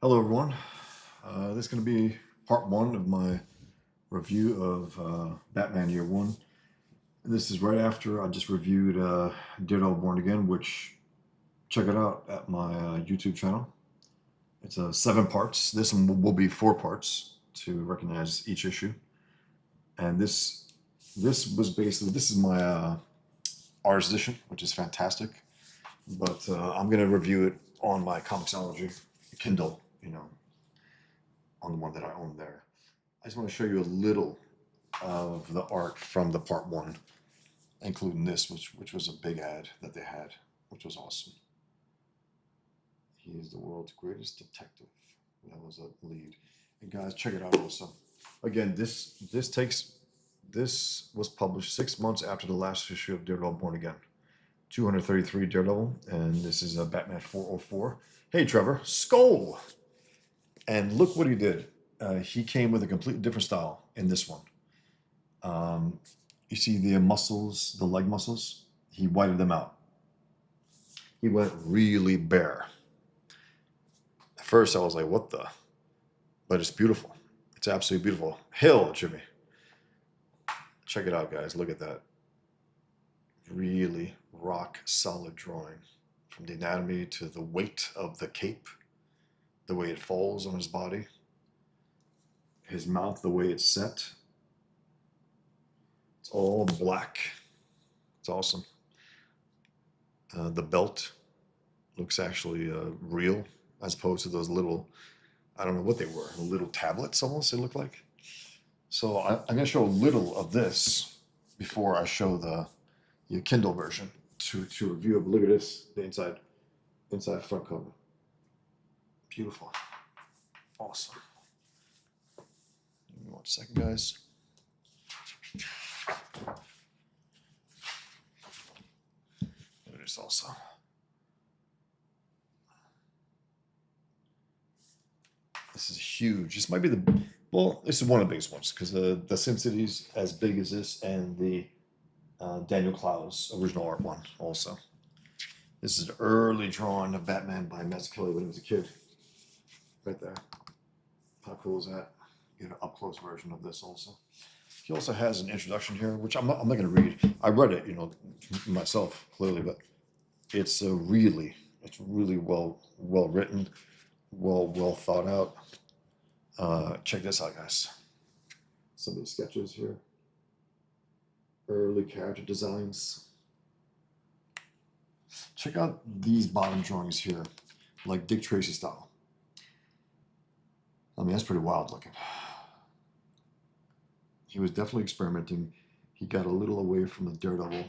Hello, everyone. This is going to be part one of my review of Batman Year One. And this is right after I just reviewed Daredevil Born Again, which check it out at my YouTube channel. It's 7 parts. This one will be 4 parts to recognize each issue. And this was basically this is my Ars edition, which is fantastic. But I'm going to review it on my Comixology Kindle, on the one that I own there. I just want to show you a little of the art from the part one, including this, which was a big ad that they had, which was awesome. He is the world's greatest detective. That was a lead. And guys, check it out also. Again, this was published 6 months after the last issue of Daredevil Born Again. 233 Daredevil, and this is a Batman 404. Hey, Trevor, Skull! And look what he did. He came with a completely different style in this one. You see the muscles, the leg muscles? He whited them out. He went really bare. At first, I was like, what the? But it's beautiful. It's absolutely beautiful. Hill, Jimmy. Check it out, guys. Look at that. Really rock solid drawing. From the anatomy to the weight of the cape, the way it falls on his body, his mouth, the way it's set. It's all black. It's awesome. The belt looks actually real, as opposed to those little, I don't know what they were, little tablets almost, they look like. So I'm going to show a little of this before I show the Kindle version to review it. But look at this, the inside front cover. Beautiful. Awesome. Give me 1 second, guys. There it is also. This is huge. This might be this is one of the biggest ones because the Sin City's as big as this, and the Daniel Clowes original art one also. This is an early drawing of Batman by Mazzucchelli when he was a kid. Right there. How cool is that? Get an up-close version of this also. He also has an introduction here, which I'm not going to read. I read it, myself clearly, but it's really well written, well thought out. Check this out, guys. Some of the sketches here. Early character designs. Check out these bottom drawings here, like Dick Tracy style. I mean, that's pretty wild looking. He was definitely experimenting. He got a little away from the Daredevil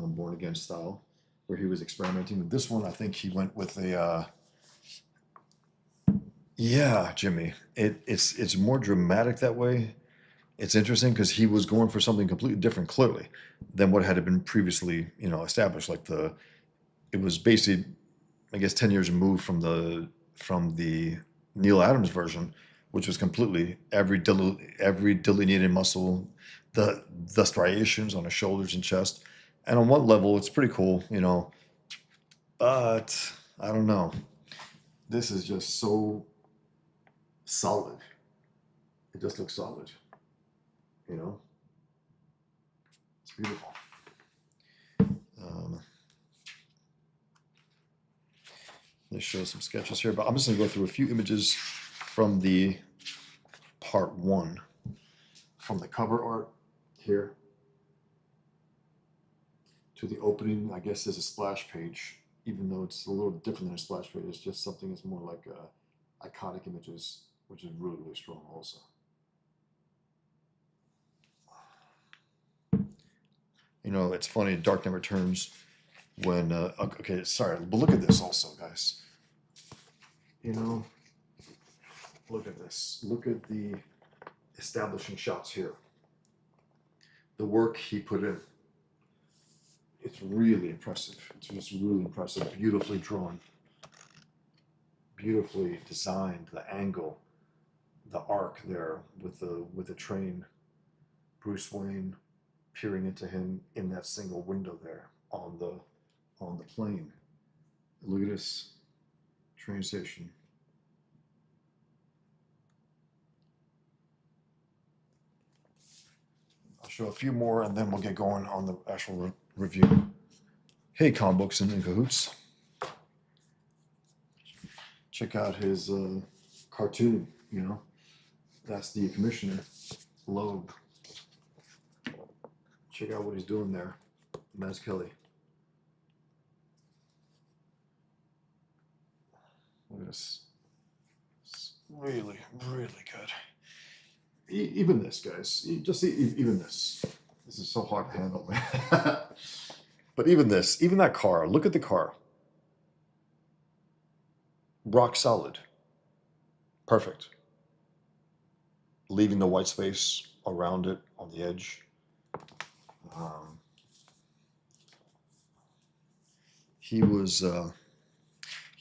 Born Again style, where he was experimenting. With this one, I think he went with a yeah, Jimmy. It's more dramatic that way. It's interesting because he was going for something completely different, clearly, than what had been previously, established. Like it was basically, I guess, 10 years removed from the Neil Adams version, which was completely every delineated muscle, the striations on his shoulders and chest, and on one level, it's pretty cool, But I don't know. This is just so solid. It just looks solid. It's beautiful. This shows some sketches here, but I'm just going to go through a few images from the part one, from the cover art here to the opening. I guess there's a splash page, even though it's a little different than a splash page. It's just something that's more like iconic images, which is really strong also. It's funny, Dark Knight Returns, when, okay, sorry, but look at this also, guys. Look at this. Look at the establishing shots here. The work he put in. It's really impressive. It's just really impressive. Beautifully drawn. Beautifully designed. The angle, the arc there with the train. Bruce Wayne peering into him in that single window there on the plane. Look at this train station. show a few more, and then we'll get going on the actual review. Hey, comic books in cahoots. Check out his cartoon. That's the commissioner, Loeb. Check out what he's doing there, Mazzucchelli. Look at this. It's really, really good. Even this, guys. Just even this. This is so hard to handle, man. But even this, even that car. Look at the car. Rock solid. Perfect. Leaving the white space around it on the edge. He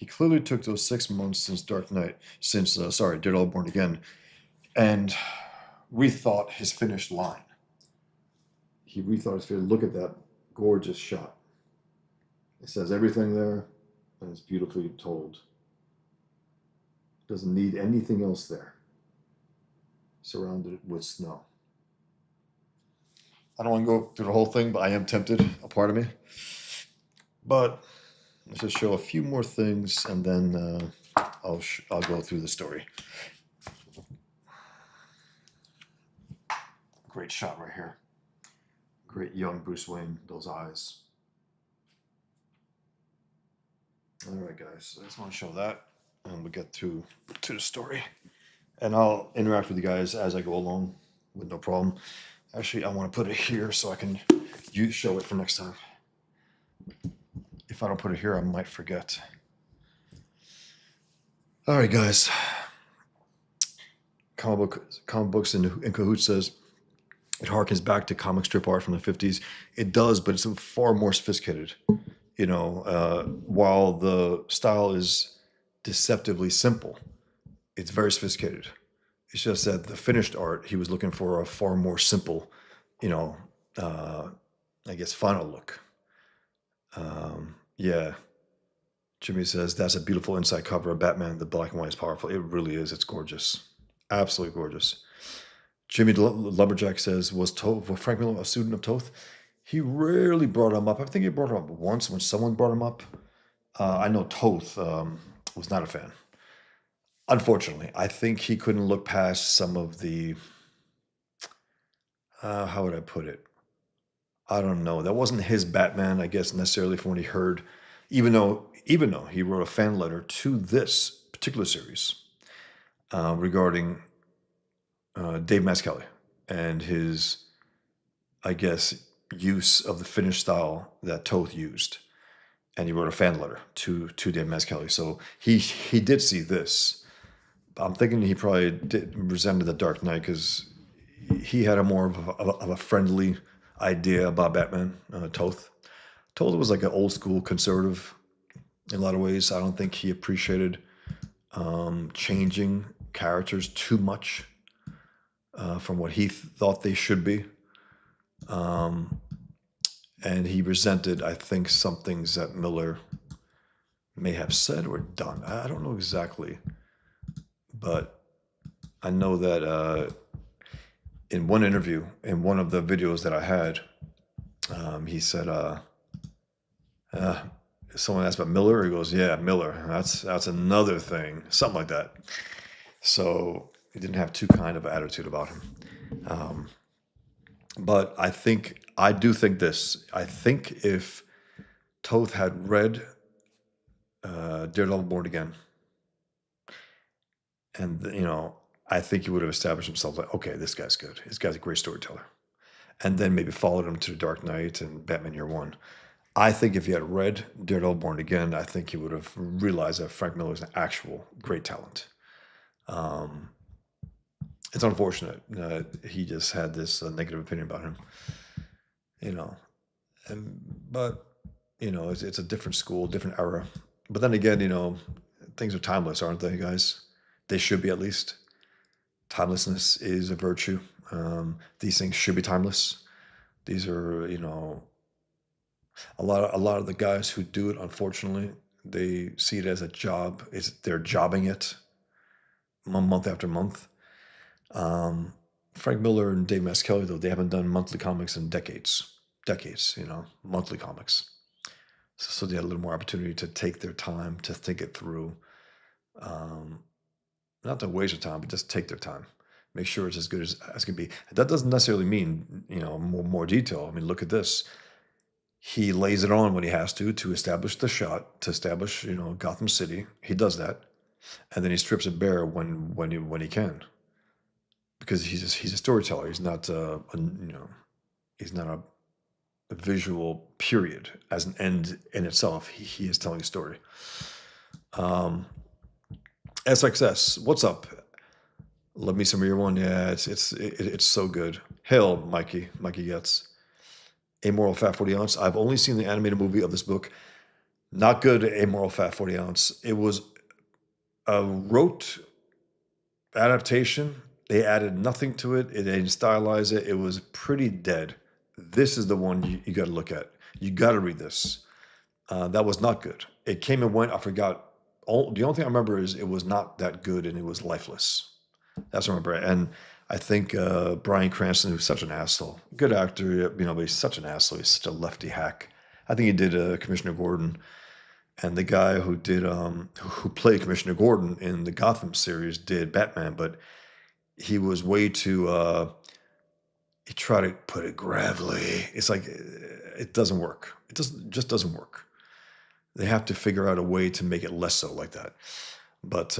clearly took those 6 months since Daredevil Born Again, and rethought his finished line. He rethought his finished. Look at that gorgeous shot. It says everything there, and it's beautifully told. Doesn't need anything else there. Surrounded with snow. I don't want to go through the whole thing, but I am tempted, a part of me. But let's just show a few more things, and then I'll go through the story. Great shot right here. Great young Bruce Wayne, those eyes. All right, guys. I just want to show that, and we'll get to the story. And I'll interact with you guys as I go along with no problem. Actually, I want to put it here so I can show it for next time. If I don't put it here, I might forget. All right, guys. Comic Books in Cahoots says, it harkens back to comic strip art from the 50s. It does, but it's far more sophisticated. While the style is deceptively simple, it's very sophisticated. It's just that the finished art, he was looking for a far more simple, I guess, final look. Yeah. Jimmy says, that's a beautiful inside cover of Batman. The black and white is powerful. It really is. It's gorgeous. Absolutely gorgeous. Jimmy Lumberjack says, was Frank Miller a student of Toth? He rarely brought him up. I think he brought him up once when someone brought him up. I know Toth was not a fan. Unfortunately, I think he couldn't look past some of the, how would I put it? I don't know. That wasn't his Batman, I guess, necessarily from what he heard, even though he wrote a fan letter to this particular series regarding Dave Mazzucchelli and his, I guess, use of the finished style that Toth used. And he wrote a fan letter to Dave Mazzucchelli. So he did see this. I'm thinking he probably resented the Dark Knight because he had a more of a friendly idea about Batman. Toth was like an old school conservative in a lot of ways. I don't think he appreciated changing characters too much from what he thought they should be. And he resented, I think, some things that Miller may have said or done. I don't know exactly. But I know that in one interview, in one of the videos that I had, he said, someone asked about Miller. He goes, yeah, Miller, that's another thing, something like that. So he didn't have too kind of attitude about him. But I do think this. I think if Toth had read Daredevil Born Again, and, I think he would have established himself like, okay, this guy's good. This guy's a great storyteller. And then maybe followed him to The Dark Knight and Batman Year One. I think if he had read Daredevil Born Again, I think he would have realized that Frank Miller is an actual great talent. It's unfortunate that he just had this negative opinion about him. But it's a different school, different era. But then again, things are timeless, aren't they, guys? They should be, at least. Timelessness is a virtue. These things should be timeless. These are, a lot of the guys who do it, unfortunately, they see it as a job. They're jobbing it month after month. Frank Miller and Dave Mazzucchelli, though, they haven't done monthly comics in decades, monthly comics. So they had a little more opportunity to take their time to think it through. Um, Not to waste your time, but just take their time. Make sure it's as good as can be. That doesn't necessarily mean, more detail. I mean, look at this. He lays it on when he has to establish the shot, to establish, Gotham City. He does that, and then he strips it bare when he can, because he's a storyteller. He's not he's not a visual period as an end in itself. He is telling a story. Um, SXS, what's up? Love me some of your one. Yeah, it's so good. Hail, Mikey gets Amoral Fat 40 Ounce. I've only seen the animated movie of this book. Not good. Amoral Fat 40 Ounce. It was a rote adaptation. They added nothing to it. They didn't stylize it. It was pretty dead. This is the one you got to look at. You got to read this. That was not good. It came and went. I forgot. The only thing I remember is it was not that good and it was lifeless. That's what I remember. And I think Bryan Cranston, who's such an asshole, good actor, but he's such an asshole. He's such a lefty hack. I think he did Commissioner Gordon, and the guy who did who played Commissioner Gordon in the Gotham series did Batman, but he was way too. He tried to put it gravelly. It's like it doesn't work. It just doesn't work. They have to figure out a way to make it less so like that. But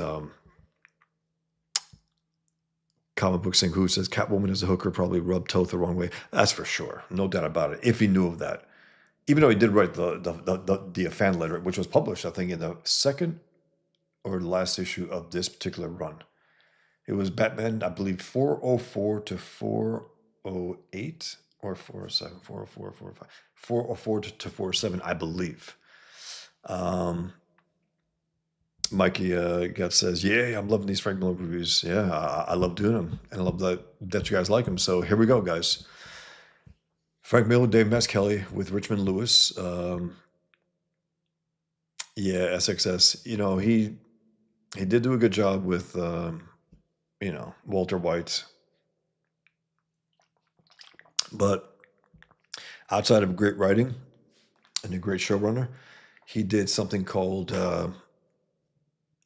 Comic Book Sing Who says Catwoman as a hooker probably rubbed Toth the wrong way. That's for sure, no doubt about it. If he knew of that, even though he did write the fan letter, which was published, I think, in the second or last issue of this particular run. It was Batman, I believe, 404 to 408 or 407, 404, 405, 404 to 407, I believe. Mikey says, "Yeah, I'm loving these Frank Miller reviews. Yeah, I love doing them, and I love that you guys like them. So here we go, guys. Frank Miller, Dave Mazzucchelli with Richmond Lewis. Yeah, SXS. He did do a good job with Walter White, but outside of great writing and a great showrunner, he did something called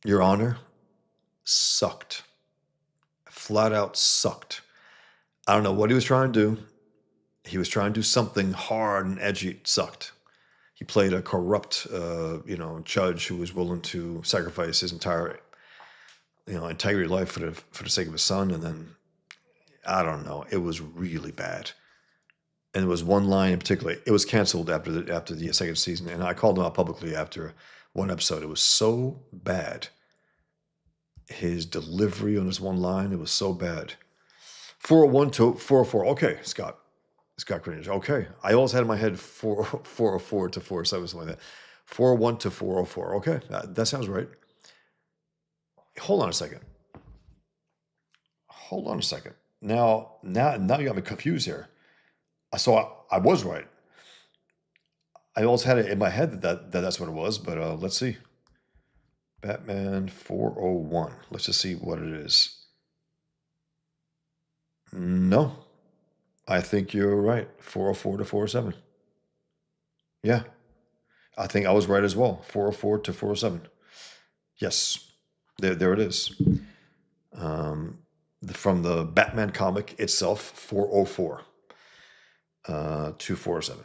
Your Honor. Sucked. Flat out sucked. I don't know what he was trying to do. He was trying to do something hard and edgy. It sucked. He played a corrupt, judge who was willing to sacrifice his entire, integrity of life for the sake of his son. And then, I don't know, it was really bad. And there was one line in particular. It was canceled after the second season, and I called him out publicly after one episode. It was so bad. His delivery on this one line, it was so bad. 401 to 404. Okay, Scott Greenwich. Okay. I always had in my head 404 to 407, something like that. 401 to 404. Okay, that sounds right. Hold on a second. Now you got me confused here. So I was right. I always had it in my head that's what it was, but let's see. Batman 401. Let's just see what it is. No, I think you're right. 404 to 407. Yeah, I think I was right as well. 404 to 407. Yes, there it is. From the Batman comic itself, 404 to 407.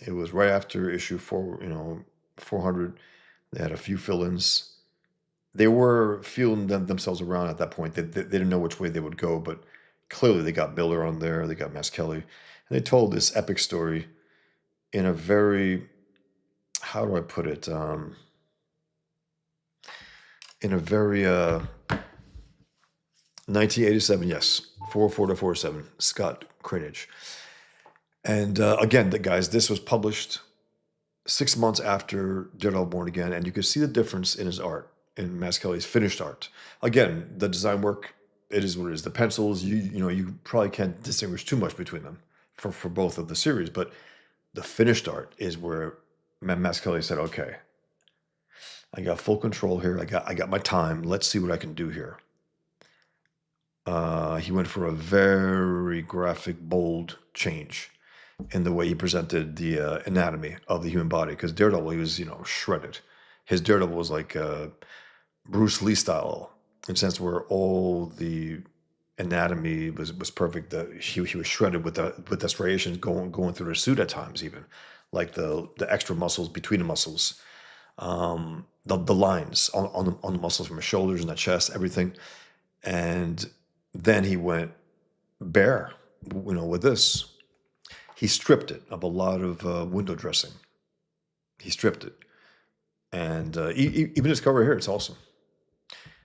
It was right after issue 400. They had a few fill-ins. They were feeling themselves around at that point. They didn't know which way they would go, but clearly they got Miller on there. They got Mazzucchelli. And they told this epic story in a very, how do I put it? In a very 1987, yes, 404 to 407, Scott Greenwich. And again, guys, this was published 6 months after Daredevil Born Again, and you can see the difference in his art, in Mazzucchelli's finished art. Again, the design work, it is what it is. The pencils, you probably can't distinguish too much between them for both of the series, but the finished art is where Mazzucchelli said, okay, I got full control here. I got my time. Let's see what I can do here. He went for a very graphic, bold change in the way he presented the anatomy of the human body. Because Daredevil, he was, shredded. His Daredevil was like Bruce Lee style, in a sense where all the anatomy was perfect. He was shredded with striations going through the suit at times, even like the extra muscles between the muscles, the lines on the muscles from his shoulders and the chest, everything. And then he went bare, with this. He stripped it of a lot of window dressing. He stripped it. And even his cover here, it's awesome.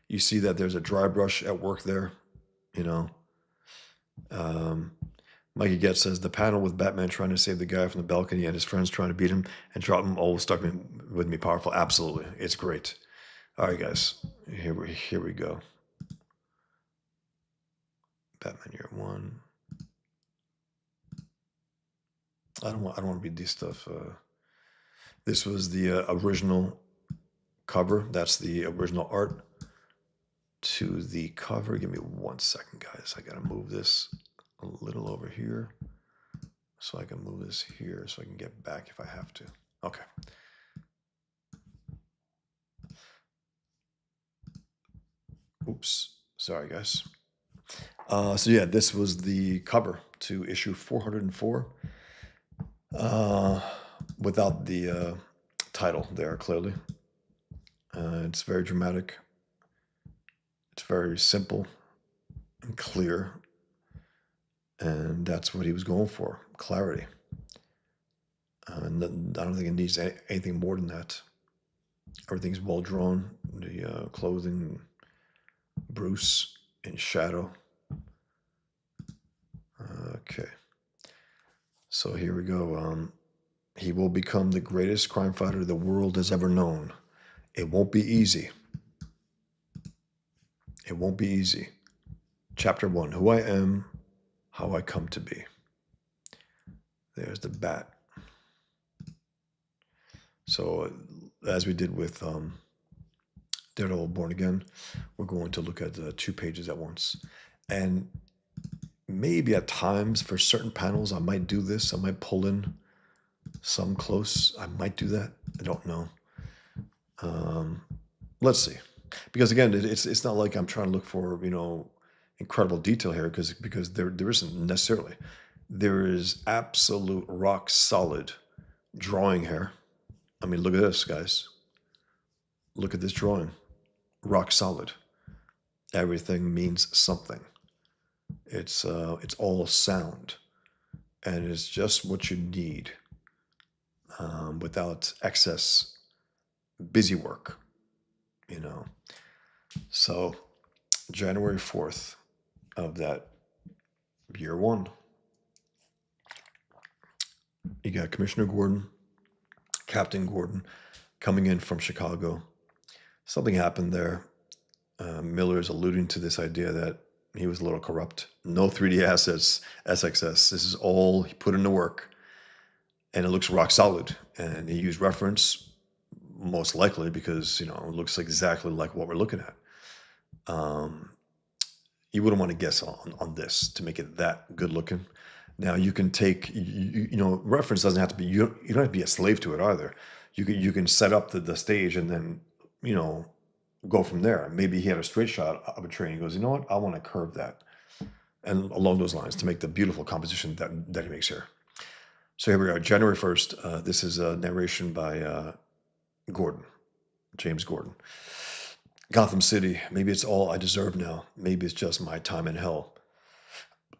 You see that there's a dry brush at work there, you know. Um, Mikey Getz says the panel with Batman trying to save the guy from the balcony and his friends trying to beat him and drop him all stuck with me powerful. Absolutely. It's great. All right, guys. Here we go. Batman Year One. I don't want to read this stuff. This was the original cover. That's the original art to the cover. Give me 1 second, guys. I gotta move this a little over here so I can move this here so I can get back if I have to. Okay. Oops. Sorry, guys. So yeah, this was the cover to issue 404 without the title there clearly. It's very dramatic. It's very simple and clear. And that's what he was going for, clarity. And I don't think it needs anything more than that. Everything's well drawn. The clothing, Bruce in shadow. Okay. So here we go. He will become the greatest crime fighter the world has ever known. It won't be easy. It won't be easy. Chapter 1, Who I Am, How I Come to Be. There's the bat. So as we did with Daredevil Born Again, we're going to look at 2 pages at once. And maybe at times for certain panels, I might do this. I might pull in some close. I might do that. I don't know. Let's see. Because again, it's not like I'm trying to look for, incredible detail here because there isn't necessarily. There is absolute rock solid drawing here. I mean, look at this, guys. Look at this drawing. Rock solid. Everything means something. It's all sound, and it's just what you need without excess busy work, So January 4th of that year 1, you got Commissioner Gordon, Captain Gordon coming in from Chicago. Something happened there. Miller is alluding to this idea that he was a little corrupt. No 3D assets, SXS. This is all he put into work. And it looks rock solid. And he used reference, most likely, because, it looks exactly like what we're looking at. You wouldn't want to guess on this to make it that good looking. Now you can take, reference doesn't have to be, you don't have to be a slave to it either. You can set up the stage and then, go from there. Maybe he had a straight shot of a train. He goes, you know what? I want to curve that. And along those lines to make the beautiful composition that he makes here. So here we are, January 1st. This is a narration by Gordon, James Gordon. Gotham City, maybe it's all I deserve now. Maybe it's just my time in hell.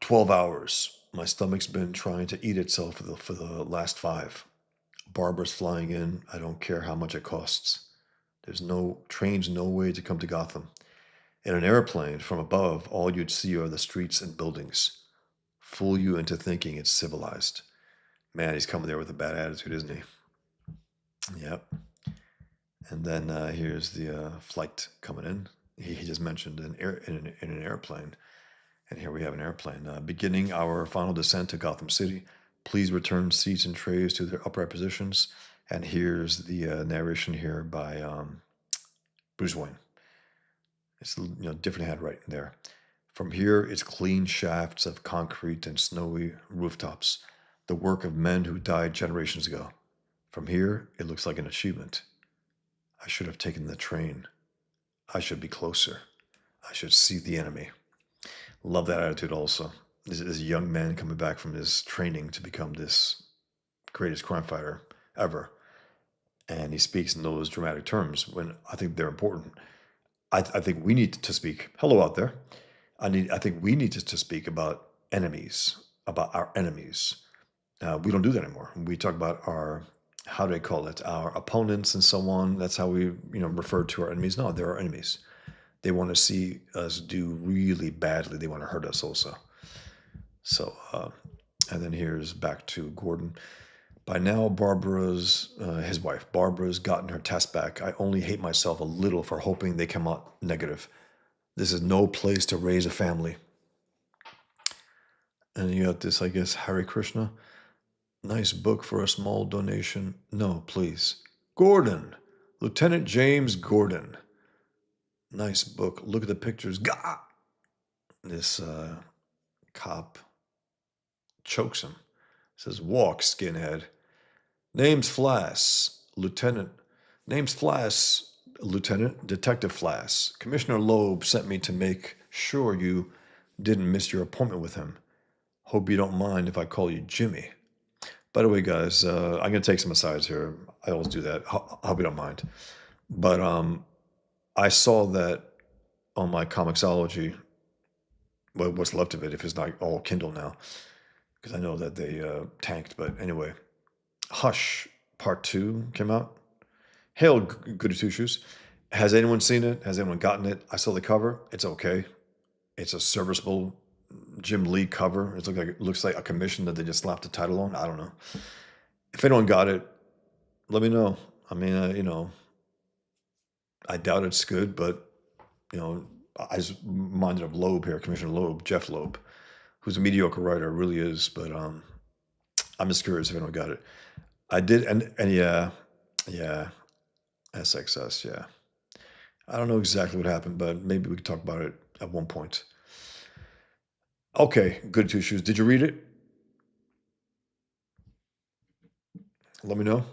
12 hours. My stomach's been trying to eat itself for the last 5. Barbara's flying in. I don't care how much it costs. There's no trains, no way to come to Gotham. In an airplane from above, all you'd see are the streets and buildings. Fool you into thinking it's civilized. Man, he's coming there with a bad attitude, isn't he? Yep. And then here's the flight coming in. He just mentioned in an airplane. And here we have an airplane. Beginning our final descent to Gotham City. Please return seats and trays to their upright positions. And here's the narration here by Bruce Wayne. It's different handwriting there. From here, it's clean shafts of concrete and snowy rooftops, the work of men who died generations ago. From here, it looks like an achievement. I should have taken the train. I should be closer. I should see the enemy. Love that attitude also. This young man coming back from his training to become this greatest crime fighter ever. And he speaks in those dramatic terms when I think they're important. I think we need to speak. Hello out there. I think we need to speak about enemies, about our enemies. We don't do that anymore. We talk about our, how do they call it, our opponents and so on. That's how we, refer to our enemies. No, they're our enemies. They want to see us do really badly. They want to hurt us also. So, and then here's back to Gordon. By now, his wife, Barbara's gotten her test back. I only hate myself a little for hoping they come out negative. This is no place to raise a family. And you got this, I guess, Hare Krishna. Nice book for a small donation. No, please. Gordon. Lieutenant James Gordon. Nice book. Look at the pictures. Gah! This cop chokes him. Says, walk, skinhead. Name's Flass. Lieutenant. Name's Flass. Lieutenant. Detective Flass. Commissioner Loeb sent me to make sure you didn't miss your appointment with him. Hope you don't mind if I call you Jimmy. By the way, guys, I'm going to take some asides here. I always do that. Hope you don't mind. But I saw that on my Comixology, well, what's left of it, if it's not all Kindle now, because I know that they tanked. But anyway, Hush Part 2 came out. Hail, Goody Two Shoes. Has anyone seen it? Has anyone gotten it? I saw the cover. It's okay. It's a serviceable Jim Lee cover. It looks like a commission that they just slapped the title on. I don't know. If anyone got it, let me know. I mean, I doubt it's good, but I was reminded of Loeb here, Commissioner Loeb, Jeff Loeb, who's a mediocre writer, really is. But I'm just curious if anyone got it. I did, and yeah, SXS, yeah. I don't know exactly what happened, but maybe we could talk about it at one point. Okay, Good Two Shoes. Did you read it? Let me know.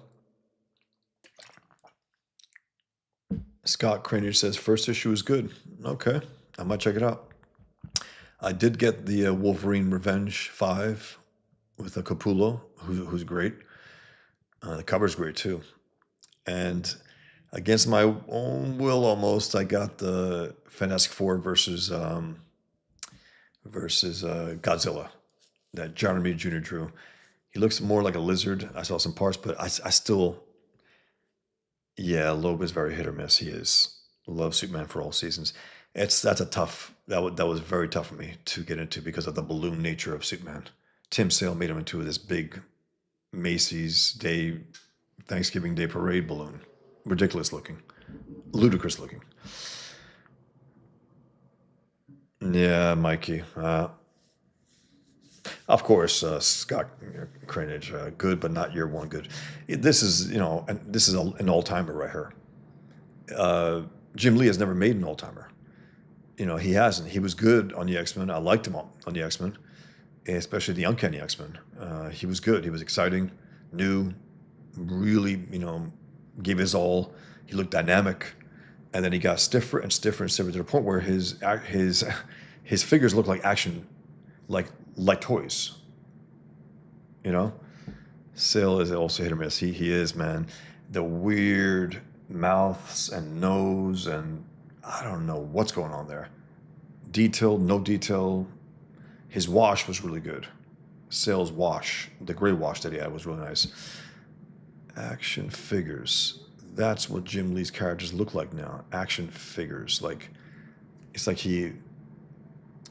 Scott Cranage says first issue is good. Okay, I might check it out. I did get the Wolverine Revenge 5 with a Capullo, who's great. The cover's great too. And against my own will, almost, I got the Fantastic Four versus Godzilla that John Romita Jr. drew. He looks more like a lizard. I saw some parts, but I still, yeah, Loeb is very hit or miss. He is. Love Superman for all seasons. That was very tough for me to get into because of the balloon nature of Superman. Tim Sale made him into this big Macy's Thanksgiving Day parade balloon. Ridiculous looking. Ludicrous looking. Yeah, Mikey. Of course, Scott Cranage, good, but not year one good. This is, an all-timer right here. Jim Lee has never made an all-timer. He hasn't. He was good on the X-Men. I liked him on the X-Men, especially the Uncanny X-Men. He was good. He was exciting, new, really, gave his all. He looked dynamic, and then he got stiffer and stiffer and stiffer to the point where his figures look like action, like toys. Sale is also hit or miss. He is, man. The weird mouths and nose, and I don't know what's going on there. Detail, no detail. His wash was really good. Sale's wash, the gray wash that he had, was really nice. Action figures. That's what Jim Lee's characters look like now. Action figures. It's like he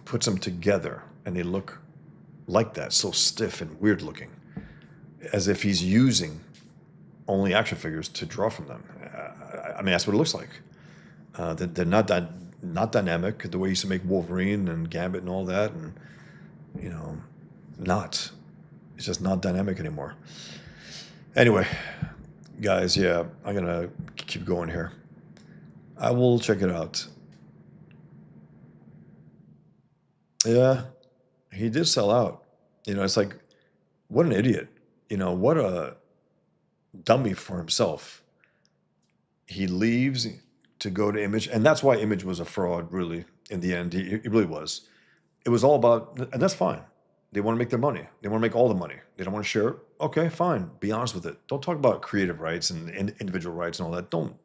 puts them together and they look like that, so stiff and weird looking, as if he's using only action figures to draw from them. I mean, that's what it looks like. They're not dynamic the way he used to make Wolverine and Gambit and all that, and it's just not dynamic anymore. Anyway, guys, yeah, I'm gonna keep going here. I will check it out. Yeah, he did sell out. It's like, what an idiot. What a dummy for himself. He leaves to go to Image, and that's why Image was a fraud, really, in the end. It really was. It was all about, and that's fine. They want to make their money. They want to make all the money. They don't want to share it. Okay, fine. Be honest with it. Don't talk about creative rights and individual rights and all that. Don't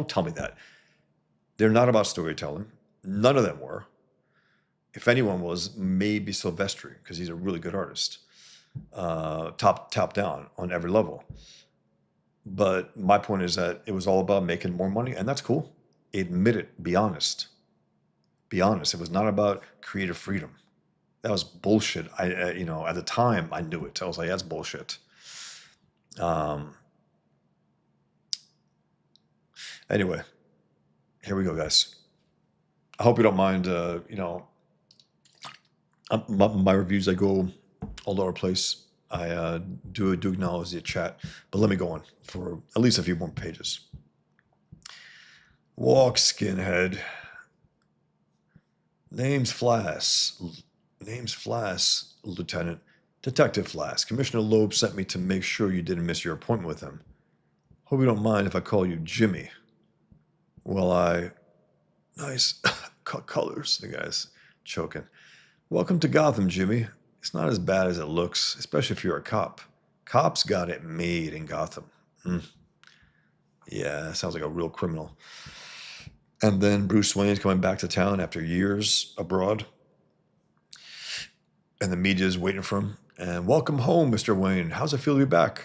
tell me that. They're not about storytelling. None of them were. If anyone was, maybe Silvestri, because he's a really good artist, top down on every level. But my point is that it was all about making more money, and that's cool. Admit it. Be honest. Be honest. It was not about creative freedom. That was bullshit. At the time, I knew it. I was like, that's bullshit. Um, anyway, here we go, guys. I hope you don't mind. My reviews, I go all over the place. I do acknowledge the chat, but let me go on for at least a few more pages. Walk, skinhead. Name's Flass, Lieutenant. Detective Flass. Commissioner Loeb sent me to make sure you didn't miss your appointment with him. Hope you don't mind if I call you Jimmy. Well, nice colors, the guy's choking. Welcome to Gotham, Jimmy. It's not as bad as it looks, especially if you're a cop. Cops got it made in Gotham. Yeah, sounds like a real criminal. And then Bruce Wayne's coming back to town after years abroad. And the media's waiting for him. And welcome home, Mr. Wayne. How's it feel to be back?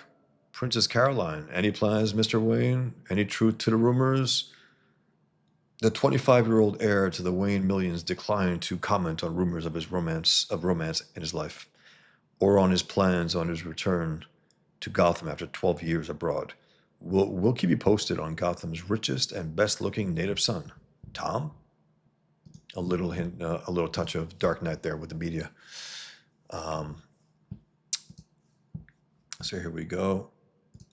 Princess Caroline. Any plans, Mr. Wayne? Any truth to the rumors? The 25-year-old heir to the Wayne millions declined to comment on rumors of romance in his life, or on his plans on his return to Gotham after 12 years abroad. We'll keep you posted on Gotham's richest and best-looking native son, Tom. A little hint, a little touch of Dark Knight there with the media. So here we go.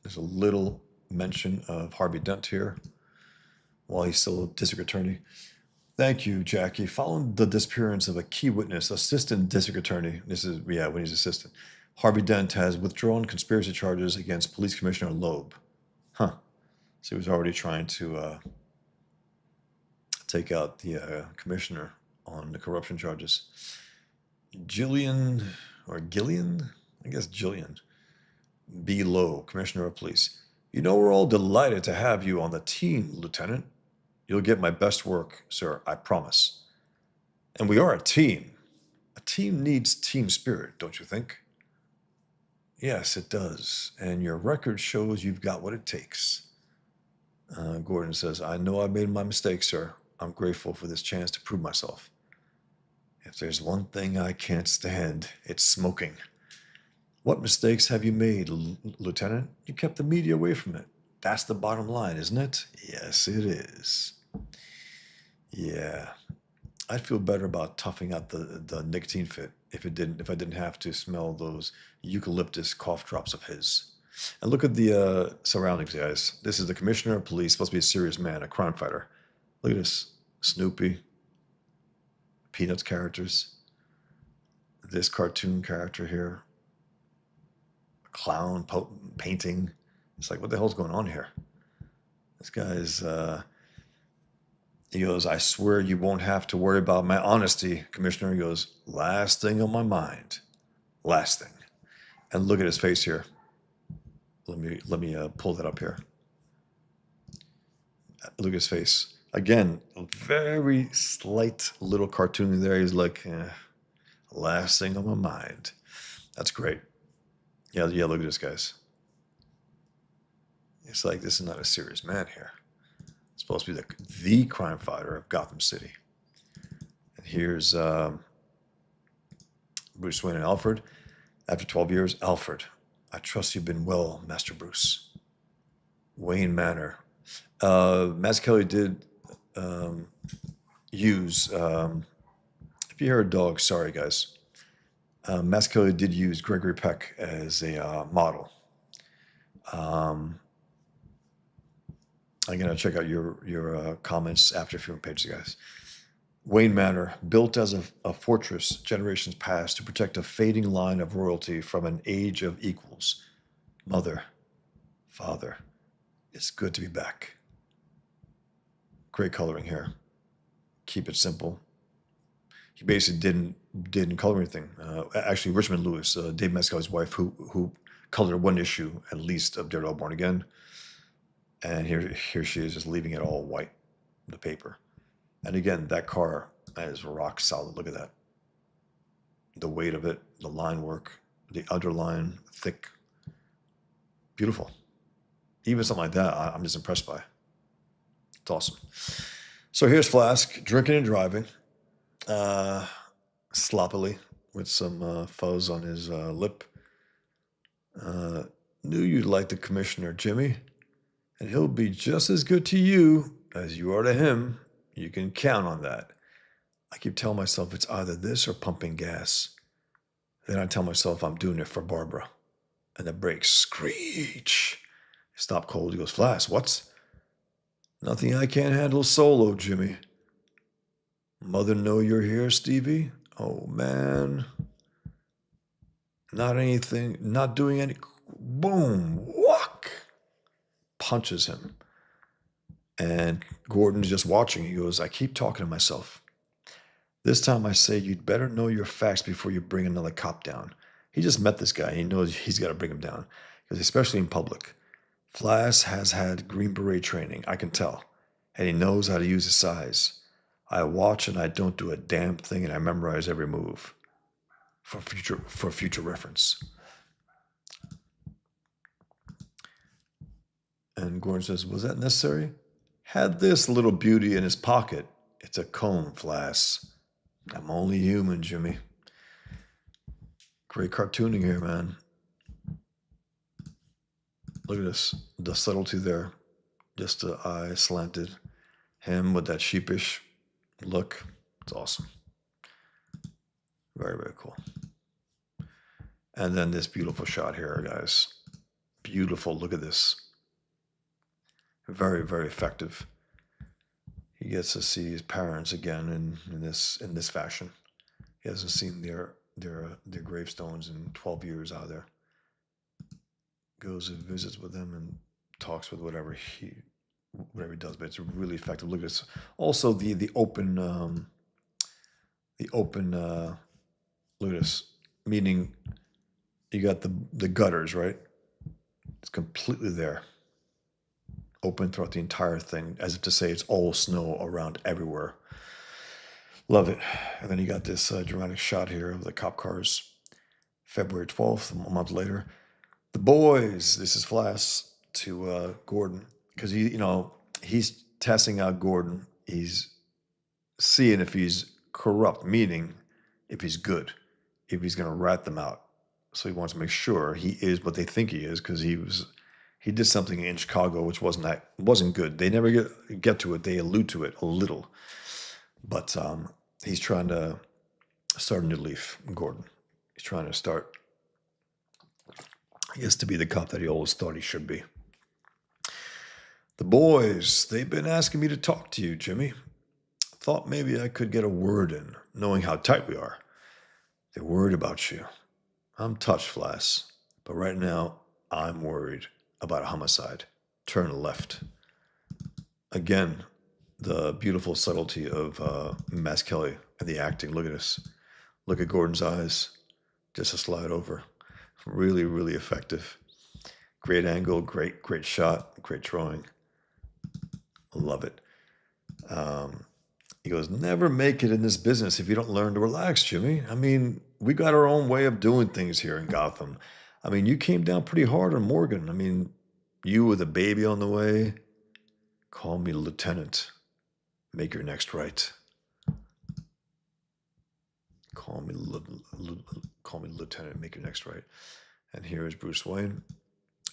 There's a little mention of Harvey Dent here, while he's still a district attorney. Thank you, Jackie. Following the disappearance of a key witness, assistant district attorney, this is, when he's assistant, Harvey Dent has withdrawn conspiracy charges against Police Commissioner Loeb. So he was already trying to take out the commissioner on the corruption charges. Gillian, I guess Gillian B. Lowe, Commissioner of Police. We're all delighted to have you on the team, Lieutenant. You'll get my best work, sir, I promise. And we are a team. A team needs team spirit, don't you think? Yes, it does. And your record shows you've got what it takes. Gordon says, I know I made my mistake, sir. I'm grateful for this chance to prove myself. If there's one thing I can't stand, it's smoking. What mistakes have you made, Lieutenant? You kept the media away from it. That's the bottom line, isn't it? Yes, it is. Yeah. I'd feel better about toughing out the nicotine fit if I didn't have to smell those eucalyptus cough drops of his. And look at the surroundings, guys. This is the Commissioner of Police, supposed to be a serious man, a crime fighter. Look at this. Snoopy. Peanuts characters. This cartoon character here. A clown painting. It's like, what the hell's going on here? This guy's, he goes, I swear you won't have to worry about my honesty, Commissioner. He goes, last thing on my mind. Last thing. And look at his face here. Let me pull that up here. Look at his face. Again, a very slight little cartoon there. He's like, last thing on my mind. That's great. Yeah, look at this, guys. It's like, this is not a serious man here. It's supposed to be the crime fighter of Gotham City. And here's Bruce Wayne and Alfred. After 12 years, Alfred, I trust you've been well, Master Bruce. Wayne Manor. Mazzucchelli did use, if you hear a dog, sorry guys. Mazzucchelli did use Gregory Peck as a model. I'm going to check out your comments after a few pages, guys. Wayne Manor, built as a fortress generations past to protect a fading line of royalty from an age of equals. Mother, father, it's good to be back. Great coloring here. Keep it simple. He basically didn't color anything. Actually, Richmond Lewis, Dave Mescal's wife, who colored one issue at least of Daredevil Born Again, and here she is just leaving it all white, the paper. And again, that car is rock solid. Look at that. The weight of it, the line work, the underline, thick, beautiful. Even something like that, I'm just impressed by. It's awesome. So here's Flask drinking and driving, sloppily with some fuzz on his lip. Knew you'd like the commissioner, Jimmy, and he'll be just as good to you as you are to him. You can count on that. I keep telling myself it's either this or pumping gas. Then I tell myself I'm doing it for Barbara. And the brakes screech. Stop cold. He goes, Flask, what's? Nothing I can't handle solo, Jimmy. Mother know you're here, Stevie? Oh, man. Not anything, not doing any. Boom, whack. Punches him. And Gordon's just watching. He goes, I keep talking to myself. This time I say you'd better know your facts before you bring another cop down. He just met this guy. He knows he's got to bring him down, because especially in public. Flass has had Green Beret training, I can tell, and he knows how to use his size. I watch and I don't do a damn thing, and I memorize every move for future reference. And Gordon says, was that necessary? Had this little beauty in his pocket. It's a comb, Flass. I'm only human, Jimmy. Great cartooning here, man. Look at this. The subtlety there. Just the eye slanted. Him with that sheepish look. It's awesome. Very, very cool. And then this beautiful shot here, guys. Beautiful. Look at this. Very, very effective. He gets to see his parents again in this fashion. He hasn't seen their gravestones in 12 years either. Goes and visits with them and talks with whatever he does, but it's really effective. Look at this. Also the open look at this. Meaning you got the gutters, right? It's completely there. Open throughout the entire thing, as if to say it's all snow around everywhere. Love it. And then you got this dramatic shot here of the cop cars. February 12th, a month later. The boys, this is Flass to Gordon, because he's testing out Gordon. He's seeing if he's corrupt, meaning if he's good, if he's going to rat them out. So he wants to make sure he is what they think he is, because he did something in Chicago which wasn't good. They never get to it. They allude to it a little, but he's trying to start a new leaf. Gordon, he's trying to start, I guess, to be the cop that he always thought he should be. The boys, they've been asking me to talk to you, Jimmy. Thought maybe I could get a word in, knowing how tight we are. They're worried about you. I'm touched, Flass, but right now I'm worried about a homicide. Turn left. Again, the beautiful subtlety of Mazzucchelli and the acting. Look at this. Look at Gordon's eyes. Just a slide over. Really, really effective. Great angle, great shot, great drawing. Love it. He goes, never make it in this business if you don't learn to relax, Jimmy. I mean, we got our own way of doing things here in Gotham. I mean, you came down pretty hard on Morgan. I mean, you with a baby on the way. Call me Lieutenant. Make your next right. Call me Lieutenant. Make your next right. And here is Bruce Wayne,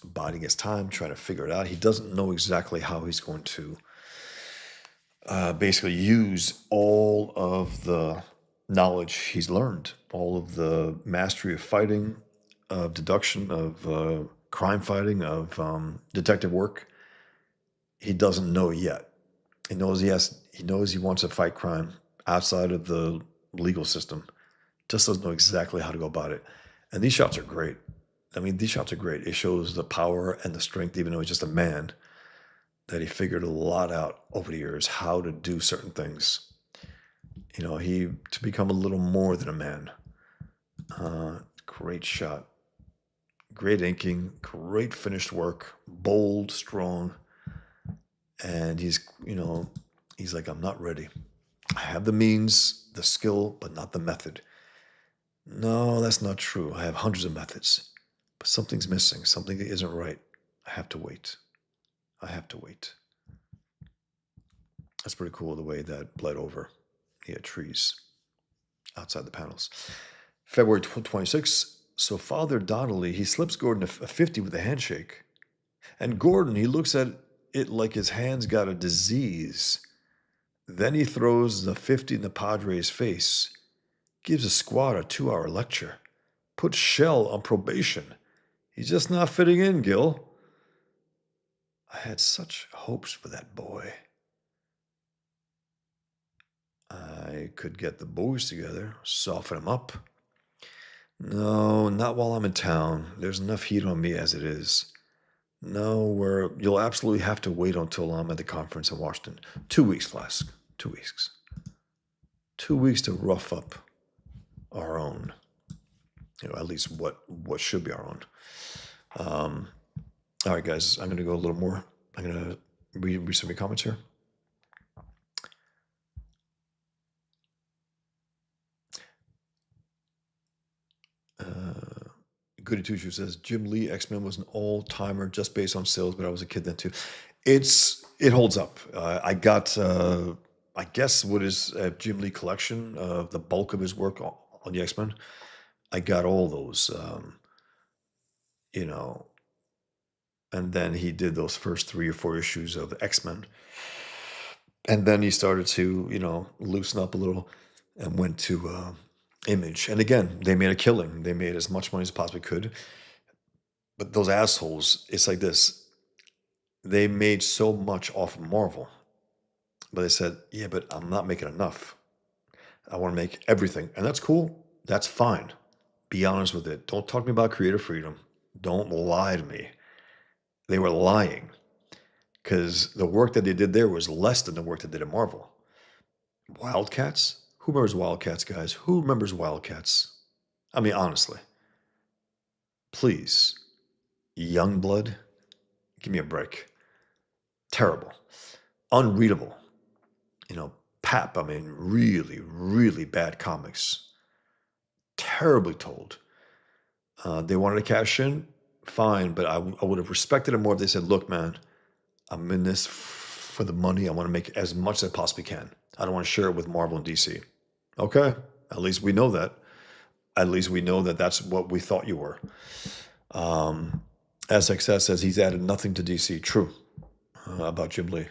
biding his time, trying to figure it out. He doesn't know exactly how he's going to basically use all of the knowledge he's learned, all of the mastery of fighting, of deduction, of crime fighting, of detective work. He doesn't know yet. He knows he wants to fight crime outside of the legal system. Just doesn't know exactly how to go about it. And these shots are great. I mean, these shots are great. It shows the power and the strength, even though he's just a man, that he figured a lot out over the years how to do certain things. He to become a little more than a man. Great shot, great inking, great finished work, bold, strong, and he's like, I'm not ready. I have the means, the skill, but not the method. No, that's not true. I have hundreds of methods, but something's missing. Something isn't right. I have to wait. I have to wait. That's pretty cool the way that bled over. He had trees outside the panels. February 26th. So Father Donnelly, he slips Gordon a 50 with a handshake. And Gordon, he looks at it like his hand's got a disease. Then he throws the 50 in the Padre's face, gives a squad a 2-hour lecture, puts Shell on probation. He's just not fitting in, Gil. I had such hopes for that boy. I could get the boys together, soften them up. No, not while I'm in town. There's enough heat on me as it is. No, you'll absolutely have to wait until I'm at the conference in Washington. 2 weeks, Flask. 2 weeks. 2 weeks to rough up our own. At least what should be our own. All right, guys, I'm going to go a little more. I'm going to read some of your comments here. Goody Two Shoe says Jim Lee X-Men was an all-timer just based on sales, but I was a kid then too. It holds up. I got I guess what is a Jim Lee collection of the bulk of his work on the X-Men. I got all those, and then he did those first 3 or 4 issues of X-Men, and then he started to loosen up a little and went to Image. And again, they made a killing. They made as much money as possibly could. But those assholes, it's like this. They made so much off of Marvel. But they said, yeah, but I'm not making enough. I want to make everything. And that's cool. That's fine. Be honest with it. Don't talk to me about creative freedom. Don't lie to me. They were lying. Because the work that they did there was less than the work they did at Marvel. Wildcats? Who remembers Wildcats, guys? Who remembers Wildcats? I mean, honestly. Please. Youngblood? Give me a break. Terrible. Unreadable. Pap, I mean, really, really bad comics. Terribly told. They wanted to cash in? Fine, but I would have respected it more if they said, look, man, I'm in this for the money. I want to make as much as I possibly can. I don't want to share it with Marvel and DC. Okay, at least we know that. At least we know that that's what we thought you were. SXS says he's added nothing to DC. True. About Jim Lee.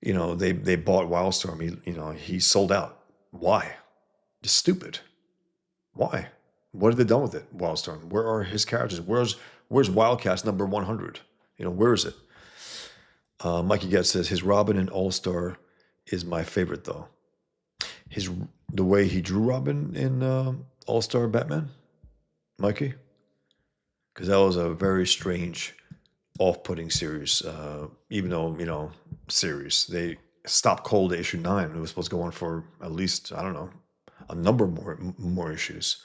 They bought Wildstorm. He sold out. Why? Just stupid. Why? What have they done with it, Wildstorm? Where are his characters? Where's Wildcats number 100? Where is it? Mikey Getz says his Robin in All-Star is my favorite, though. The way he drew Robin in All-Star Batman, Mikey, because that was a very strange, off-putting series. Even though series, they stopped cold at issue 9. It was supposed to go on for at least a number more issues.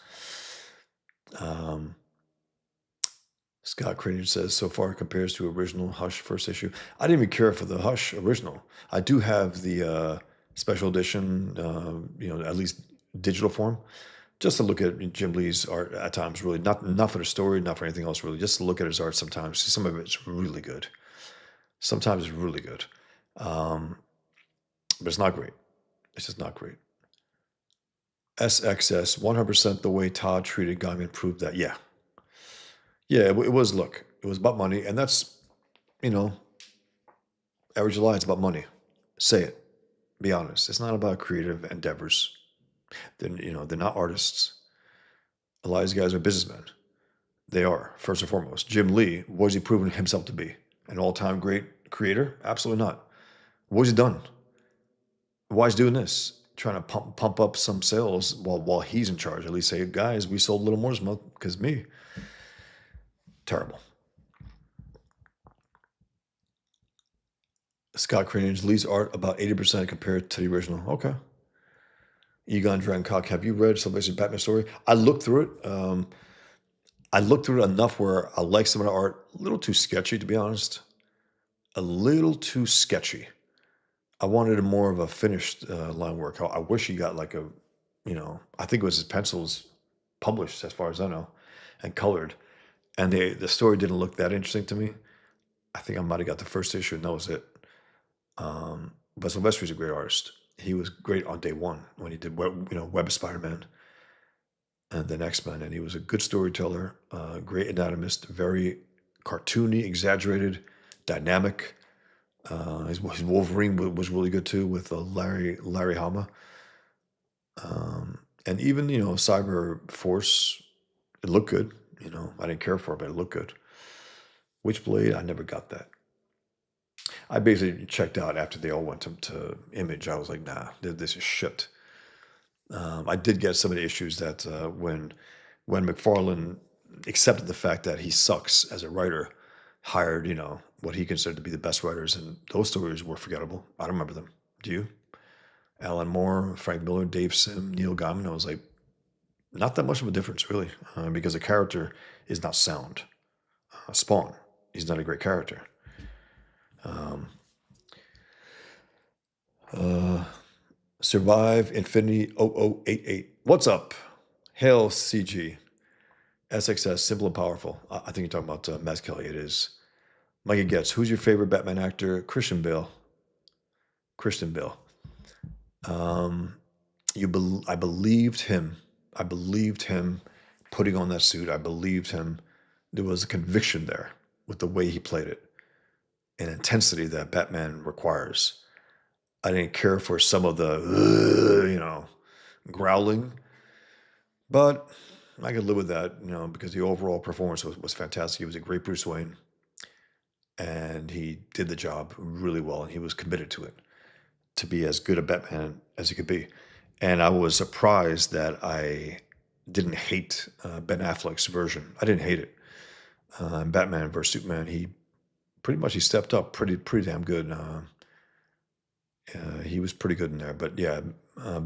Scott Cranier says, so far it compares to original Hush first issue. I didn't even care for the Hush original. I do have the special edition, at least digital form, just to look at Jim Lee's art at times, really. Not for the story, not for anything else, really. Just to look at his art sometimes. Some of it's really good. Sometimes it's really good. But it's not great. It's just not great. SXS, 100% the way Todd treated Gaiman proved that. Yeah, it was, look, it was about money. And that's, every July, it's about money. Say it. Be honest. It's not about creative endeavors. They're not artists. A lot of these guys are businessmen. They are, first and foremost. Jim Lee, what has he proven himself to be? An all-time great creator? Absolutely not. What has he done? Why is he doing this? trying to pump up some sales while he's in charge. At least say, guys, we sold a little more this month because me. Terrible. Scott Crane's Lee's art about 80% compared to the original. Okay. Egon Drancock, have you read Sylvester's Batman story? I looked through it. I looked through it enough where I like some of the art. A little too sketchy, to be honest. A little too sketchy. I wanted a more of a finished line work. I wish he got like a, I think it was his pencils published, as far as I know, and colored. And the story didn't look that interesting to me. I think I might have got the first issue, and that was it. But Sylvester's a great artist. He was great on day one when he did, Web of Spider-Man and then X-Men, and he was a good storyteller, great anatomist, very cartoony, exaggerated, dynamic. His Wolverine was really good too with Larry Hama, and even Cyber Force. It looked good. I didn't care for it, but it looked good. Witchblade, I never got that. I basically checked out after they all went to Image. I was like, nah, this is shit. I did get some of the issues that when McFarlane accepted the fact that he sucks as a writer, hired what he considered to be the best writers, and those stories were forgettable. I don't remember them. Do you? Alan Moore, Frank Miller, Dave Sim, Neil Gaiman. I was like, not that much of a difference really, because the character is not sound. Spawn, he's not a great character. Um, Survive Infinity 0088. What's up? Hail CG. SXS, simple and powerful. I think you're talking about Mazzucchelli. It is. Mikey Getz, who's your favorite Batman actor? Christian Bale. Christian Bale. I believed him. I believed him putting on that suit. I believed him. There was a conviction there with the way he played it, an intensity that Batman requires. I didn't care for some of the, growling, but I could live with that, because the overall performance was fantastic. He was a great Bruce Wayne, and he did the job really well, and he was committed to it, to be as good a Batman as he could be. And I was surprised that I didn't hate Ben Affleck's version. I didn't hate it. Batman versus Superman, he stepped up pretty damn good. He was pretty good in there, but yeah,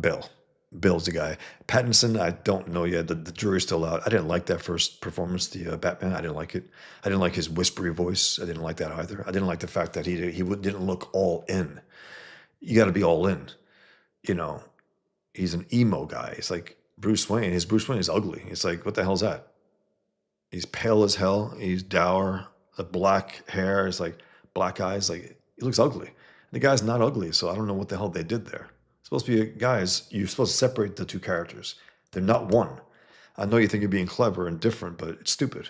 Bill's the guy. Pattinson, I don't know yet. The jury's still out. I didn't like that first performance, the Batman. I didn't like it. I didn't like his whispery voice. I didn't like that either. I didn't like the fact that he didn't look all in. You got to be all in. He's an emo guy. It's like Bruce Wayne. His Bruce Wayne is ugly. It's like, what the hell's that? He's pale as hell. He's dour. The black hair is like black eyes. Like, he looks ugly. The guy's not ugly, so I don't know what the hell they did there. It's supposed to be guys. You're supposed to separate the two characters. They're not one. I know you think you're being clever and different, but it's stupid.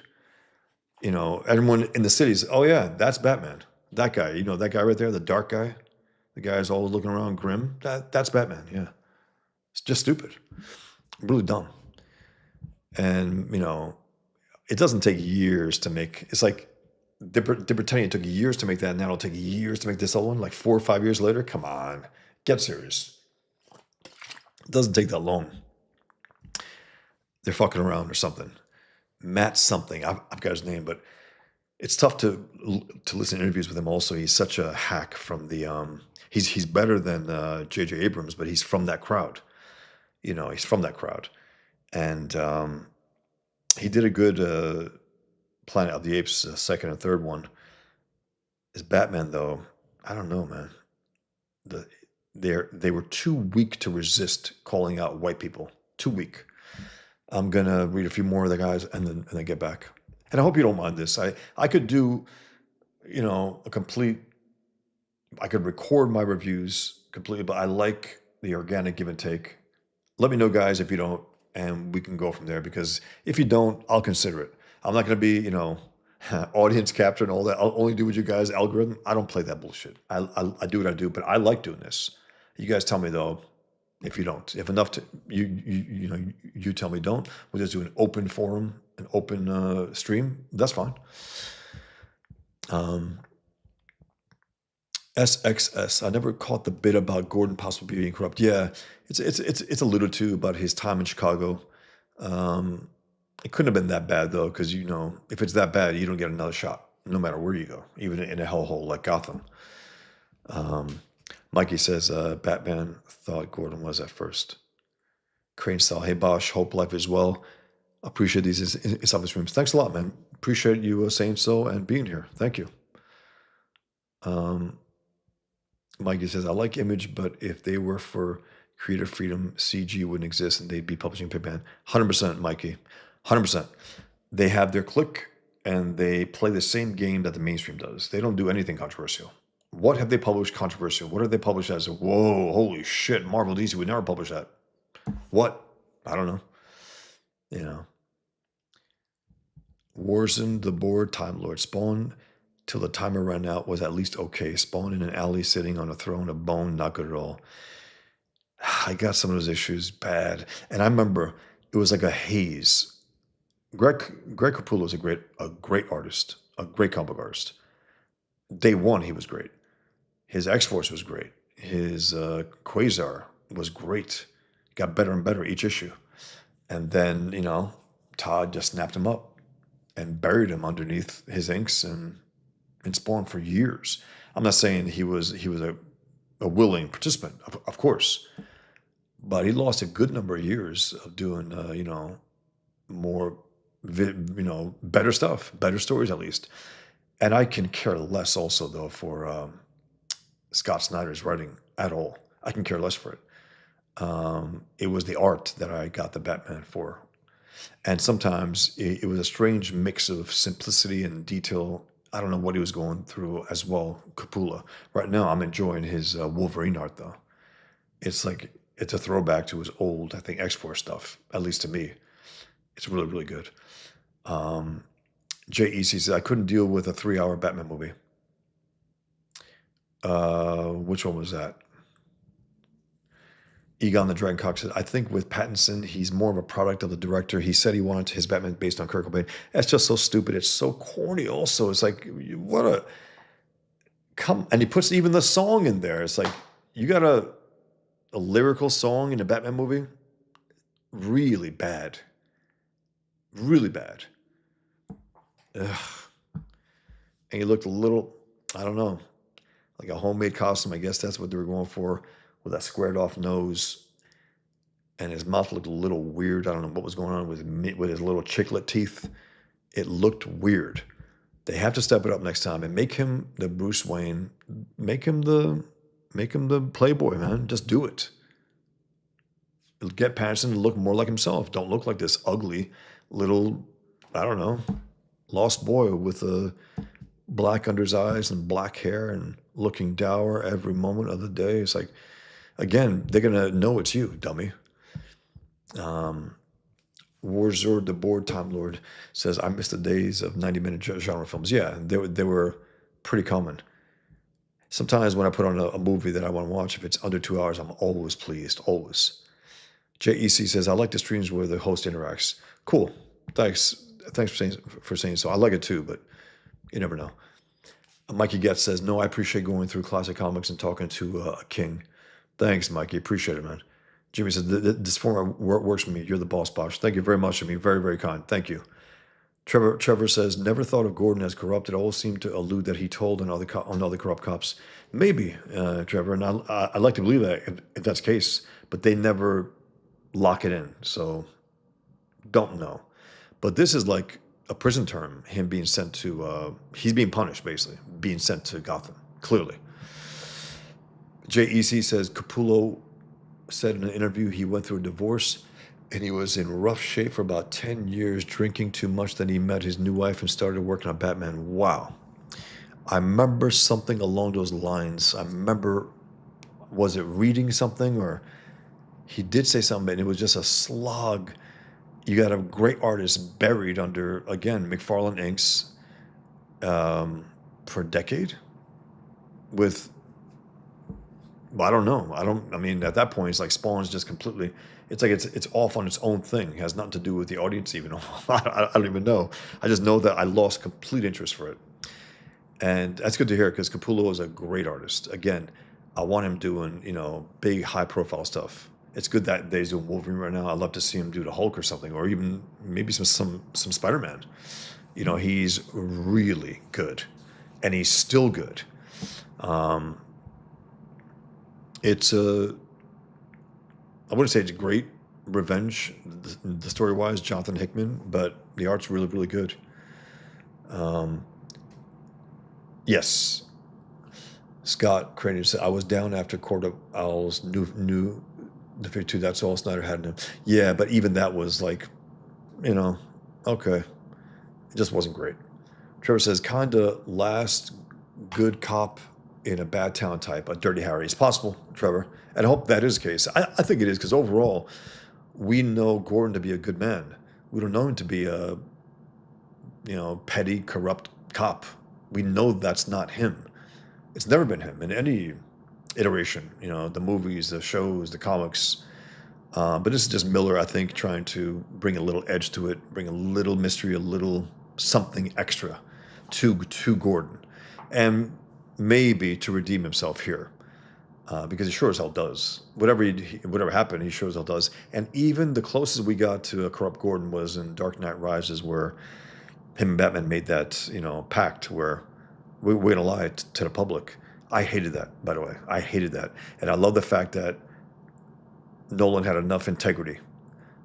Everyone in the cities. Oh yeah, that's Batman. That guy. That guy right there, the dark guy. The guy's always looking around grim. That's Batman. Yeah, it's just stupid. Really dumb. And it doesn't take years to make. It's like they're pretending it took years to make that. Now it'll take years to make this other one. Like 4 or 5 years later. Come on, get serious. It doesn't take that long. They're fucking around or something. Matt something. I've got his name, but it's tough to listen to interviews with him. Also, he's such a hack from the. He's better than J.J. Abrams, but he's from that crowd. He's from that crowd, and he did a good Planet of the Apes second and third one. His Batman, though, I don't know, man. They were too weak to resist calling out white people. Too weak. I'm gonna read a few more of the guys and then get back. And I hope you don't mind this. I could do, a complete. I could record my reviews completely, but I like the organic give and take. Let me know, guys, if you don't, and we can go from there. Because if you don't, I'll consider it. I'm not going to be, audience capture and all that. I'll only do what you guys algorithm. I don't play that bullshit. I do what I do, but I like doing this. You guys tell me though, if you don't, if enough to you tell me don't. We'll just do an open forum, an open stream. That's fine. SXS. I never caught the bit about Gordon possibly being corrupt. Yeah, it's alluded to about his time in Chicago. Um, it couldn't have been that bad though, because if it's that bad, you don't get another shot, no matter where you go, even in a hellhole like Gotham. Um, Mikey says Batman thought Gordon was at first. Crane style. Hey Bosch, hope life is well. Appreciate these inside this rooms. Thanks a lot, man. Appreciate you saying so and being here. Thank you. Um, Mikey says, I like Image, but if they were for creative freedom, CG wouldn't exist and they'd be publishing Pitman. 100%, Mikey. 100%. They have their click and they play the same game that the mainstream does. They don't do anything controversial. What have they published controversial? What have they published as, whoa, holy shit, Marvel DC would never publish that? What? I don't know. You know. Warzone, the board, Time Lord. Spawn till the timer ran out was at least okay. Spawn in an alley sitting on a throne of bone, not good at all. I got some of those issues bad. And I remember it was like a haze. Greg Capullo is a great artist, a great comic book artist. Day one, he was great. His X-Force was great. His Quasar was great. Got better and better each issue. And then, Todd just snapped him up and buried him underneath his inks and Spawn for years. I'm not saying he was a willing participant, of course, but he lost a good number of years of doing more better stuff, better stories at least. And I can care less also though for Scott Snyder's writing at all. I can care less for it. It was the art that I got the Batman for. And sometimes it was a strange mix of simplicity and detail. I don't know what he was going through as well, Capullo. Right now, I'm enjoying his Wolverine art, though. It's a throwback to his old, I think, X-Force stuff, at least to me. It's really, really good. JEC says, I couldn't deal with a 3-hour Batman movie. Which one was that? Egon the Dragon Cock said, I think with Pattinson, he's more of a product of the director. He said he wanted his Batman based on Kurt Cobain. That's just so stupid. It's so corny also. It's like, what a... And he puts even the song in there. It's like, you got a lyrical song in a Batman movie? Really bad. Really bad. Ugh. And he looked a little, I don't know, like a homemade costume. I guess that's what they were going for, with that squared off nose. And his mouth looked a little weird. I don't know what was going on with his little chiclet teeth. It looked weird. They have to step it up next time and make him the Bruce Wayne. Make him the Playboy, man. Just do it. Get Pattinson to look more like himself. Don't look like this ugly little, I don't know, lost boy with a black under his eyes and black hair and looking dour every moment of the day. It's like, again, they're going to know it's you, dummy. Warzord, the board Time Lord, says, I miss the days of 90-minute genre films. Yeah, they were pretty common. Sometimes when I put on a movie that I want to watch, if it's under 2 hours, I'm always pleased, always. JEC says, I like the streams where the host interacts. Cool. Thanks for saying so. I like it too, but you never know. Mikey Getz says, no, I appreciate going through classic comics and talking to a king. Thanks, Mikey. Appreciate it, man. Jimmy says, this format works for me. You're the boss, Bosch. Thank you very much, Jimmy. Very, very kind. Thank you. Trevor says, never thought of Gordon as corrupt. It all seemed to allude that he told on other corrupt cops. Maybe, Trevor, and I'd like to believe that if that's the case, but they never lock it in, so don't know. But this is like a prison term, him being sent to, he's being punished, basically, being sent to Gotham, clearly. JEC says, Capullo said in an interview he went through a divorce and he was in rough shape for about 10 years, drinking too much. Then he met his new wife and started working on Batman. Wow. I remember something along those lines. I remember, was it reading something, or he did say something, and it was just a slog. You got a great artist buried under, again, McFarlane inks for a decade with, well, I don't know. I mean, at that point, it's like Spawn's just completely, it's like it's off on its own thing. It has nothing to do with the audience even. I don't even know. I just know that I lost complete interest for it. And that's good to hear because Capullo is a great artist. Again, I want him doing, big high profile stuff. It's good that he's doing Wolverine right now. I'd love to see him do the Hulk or something, or even maybe some Spider-Man. He's really good, and he's still good. Um, it's a I wouldn't say it's great revenge, the story wise, Jonathan Hickman, but the art's really really good. Um, yes, Scott Cranium said I was down after Court of Owls new the 52. That's all Snyder had in him. Yeah, but even that was like, you know, okay, it just wasn't great. Trevor says kinda last good cop in a bad town type, a Dirty Harry. It's possible, Trevor, and I hope that is the case. I think it is because overall, we know Gordon to be a good man. We don't know him to be a petty, corrupt cop. We know that's not him. It's never been him in any iteration. The movies, the shows, the comics. But this is just Miller, I think, trying to bring a little edge to it, bring a little mystery, a little something extra to Gordon, and maybe to redeem himself here, because he sure as hell does. Whatever happened, he sure as hell does. And even the closest we got to a corrupt Gordon was in Dark Knight Rises, where him and Batman made that pact where we're gonna lie to the public. I hated that, by the way. I hated that, and I love the fact that Nolan had enough integrity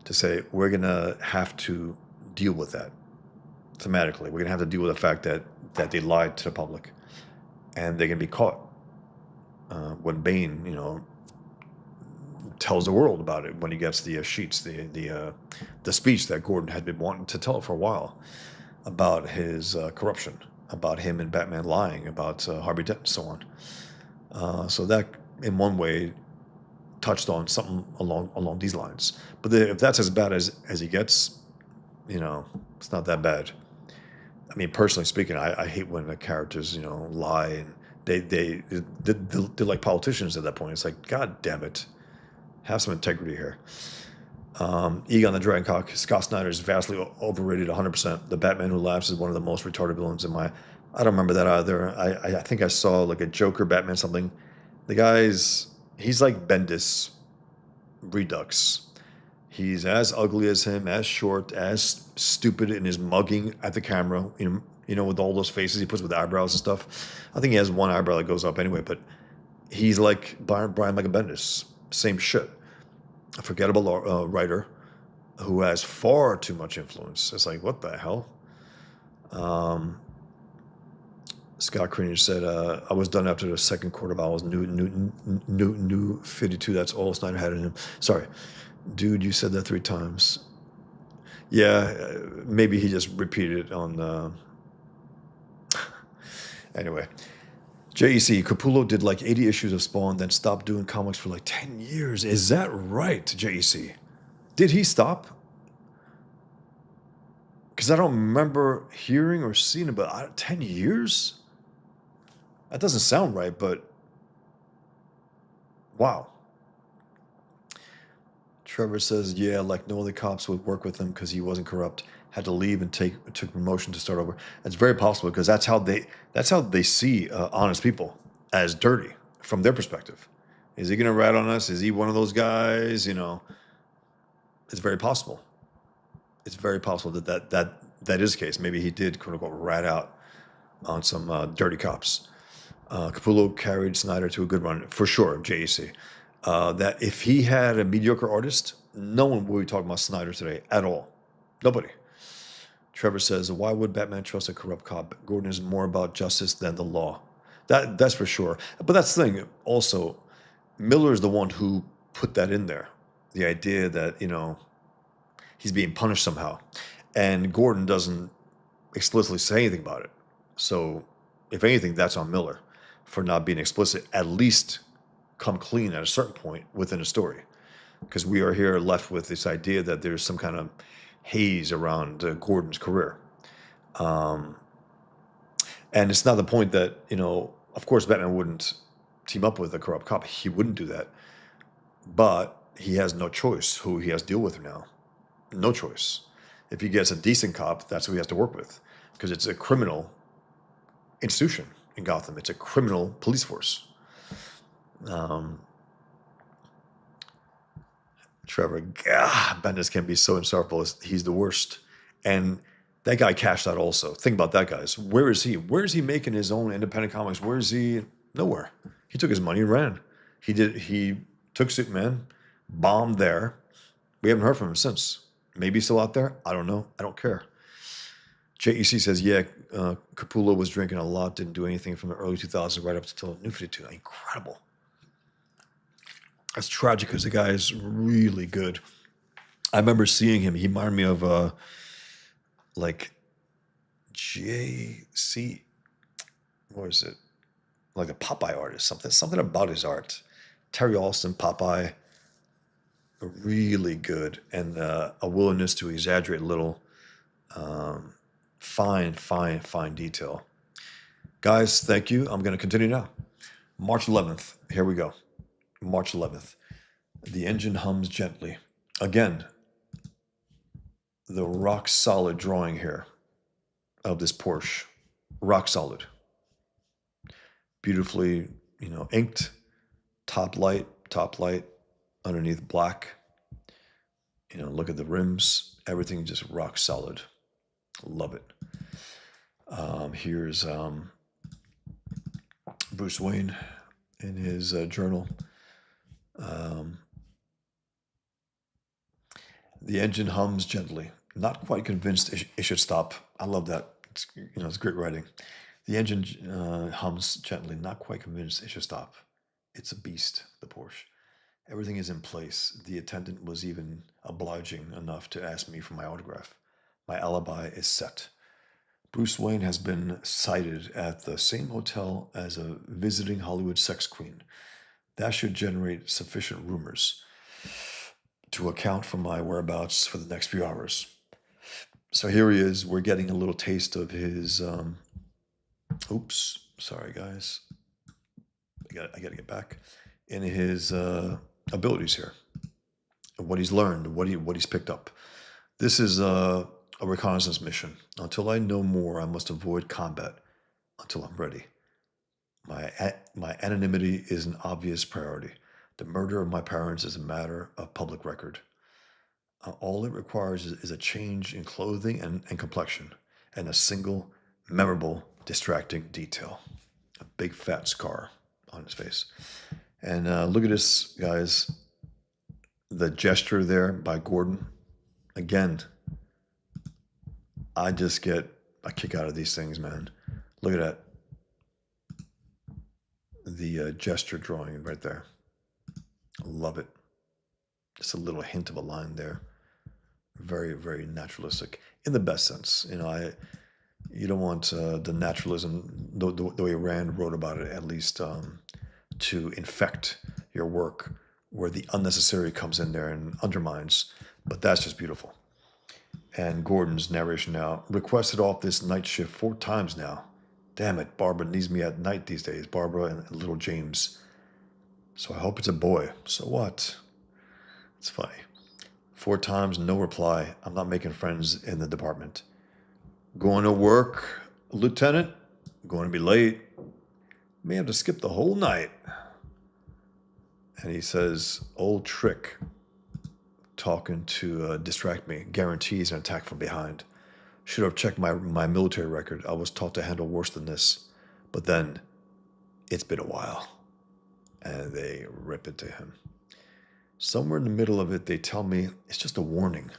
to say we're gonna have to deal with that thematically. We're gonna have to deal with the fact that they lied to the public, and they're gonna be caught. When Bane, tells the world about it when he gets the sheets, the speech that Gordon had been wanting to tell for a while about his corruption, about him and Batman lying about Harvey Dent and so on. So that, in one way, touched on something along these lines. But if that's as bad as he gets, it's not that bad. I mean, personally speaking, I hate when the characters, lie, and they're like politicians at that point. It's like, God damn it, have some integrity here. Egon the Dragoncock, Scott Snyder is vastly overrated, 100%. The Batman Who Laughs is one of the most retarded villains in my. I don't remember that either. I think I saw like a Joker Batman something. He's like Bendis Redux. He's as ugly as him, as short, as stupid in his mugging at the camera. With all those faces he puts with eyebrows and stuff. I think he has one eyebrow that goes up anyway, but he's like Brian Michael Bendis. Same shit. A forgettable writer who has far too much influence. It's like, what the hell? Scott Cranier said, I was done after the second Court of Owls. New 52. That's all Snyder had in him. Sorry. Dude, you said that 3 times. Yeah, maybe he just repeated it on... Anyway. JEC, Capullo did like 80 issues of Spawn, then stopped doing comics for like 10 years. Is that right, JEC? Did he stop? Because I don't remember hearing or seeing about 10 years? That doesn't sound right, but wow. Trevor says, yeah, like no other cops would work with him because he wasn't corrupt. Had to leave and took promotion to start over. That's very possible because that's how they see honest people, as dirty from their perspective. Is he going to rat on us? Is he one of those guys? It's very possible. It's very possible that is the case. Maybe he did quote unquote rat out on some dirty cops. Capullo carried Snyder to a good run for sure. JEC. That if he had a mediocre artist, no one would be talking about Snyder today at all. Nobody. Trevor says, why would Batman trust a corrupt cop? Gordon is more about justice than the law. That's for sure. But that's the thing. Also, Miller is the one who put that in there. The idea that, he's being punished somehow. And Gordon doesn't explicitly say anything about it. So, if anything, that's on Miller for not being explicit. At least come clean at a certain point within a story. Because we are here left with this idea that there's some kind of haze around Gordon's career. And it's not the point that, of course Batman wouldn't team up with a corrupt cop. He wouldn't do that. But he has no choice who he has to deal with now. No choice. If he gets a decent cop, that's who he has to work with. Because it's a criminal institution in Gotham. It's a criminal police force. Trevor, God, Bendis can be so insufferable. He's the worst. And that guy cashed out also. Think about that, guys. Where is he? Where is he making his own independent comics? Where is he? Nowhere. He took his money and ran. He took Superman, bombed there. We haven't heard from him since. Maybe he's still out there. I don't know. I don't care. JEC says, yeah, Capullo was drinking a lot, didn't do anything from the early 2000s right up until New 52. Incredible. That's tragic because the guy is really good. I remember seeing him. He reminded me of like JC. What is it? Like a Popeye artist. Something about his art. Terry Alston, Popeye, really good, and a willingness to exaggerate a little. Fine detail. Guys, thank you. I'm going to continue now. March 11th. Here we go. March 11th. The engine hums gently. Again, the rock solid drawing here of this Porsche. Rock solid. Beautifully, inked. Top light, underneath black. Look at the rims. Everything just rock solid. Love it. Here's Bruce Wayne in his journal. The engine hums gently. Not quite convinced it should stop. I love that. It's great writing. The engine hums gently. Not quite convinced it should stop. It's a beast, the Porsche. Everything is in place. The attendant was even obliging enough to ask me for my autograph. My alibi is set. Bruce Wayne has been sighted at the same hotel as a visiting Hollywood sex queen. That should generate sufficient rumors to account for my whereabouts for the next few hours. So here he is. We're getting a little taste of his. Oops, sorry guys. I got to get back in his abilities here. What he's learned, what he's picked up. This is a reconnaissance mission. Until I know more, I must avoid combat until I'm ready. My anonymity is an obvious priority. The murder of my parents is a matter of public record. All it requires is a change in clothing and complexion, and a single, memorable, distracting detail. A big fat scar on his face. And look at this, guys. The gesture there by Gordon. Again, I just get a kick out of these things, man. Look at that. The gesture drawing right there. Love it. Just a little hint of a line there. Very, very naturalistic in the best sense. You don't want the naturalism, the way Rand wrote about it, at least, to infect your work, where the unnecessary comes in there and undermines. But that's just beautiful. And Gordon's narration now. Requested off this night shift 4 times now. Damn it, Barbara needs me at night these days. Barbara and little James. So I hope it's a boy. So what? It's funny. 4 times, no reply. I'm not making friends in the department. Going to work, Lieutenant. Going to be late. May have to skip the whole night. And he says, old trick. Talking to distract me. Guarantees an attack from behind. Should have checked my military record. I was taught to handle worse than this. But then, it's been a while. And they rip it to him. Somewhere in the middle of it, they tell me it's just a warning.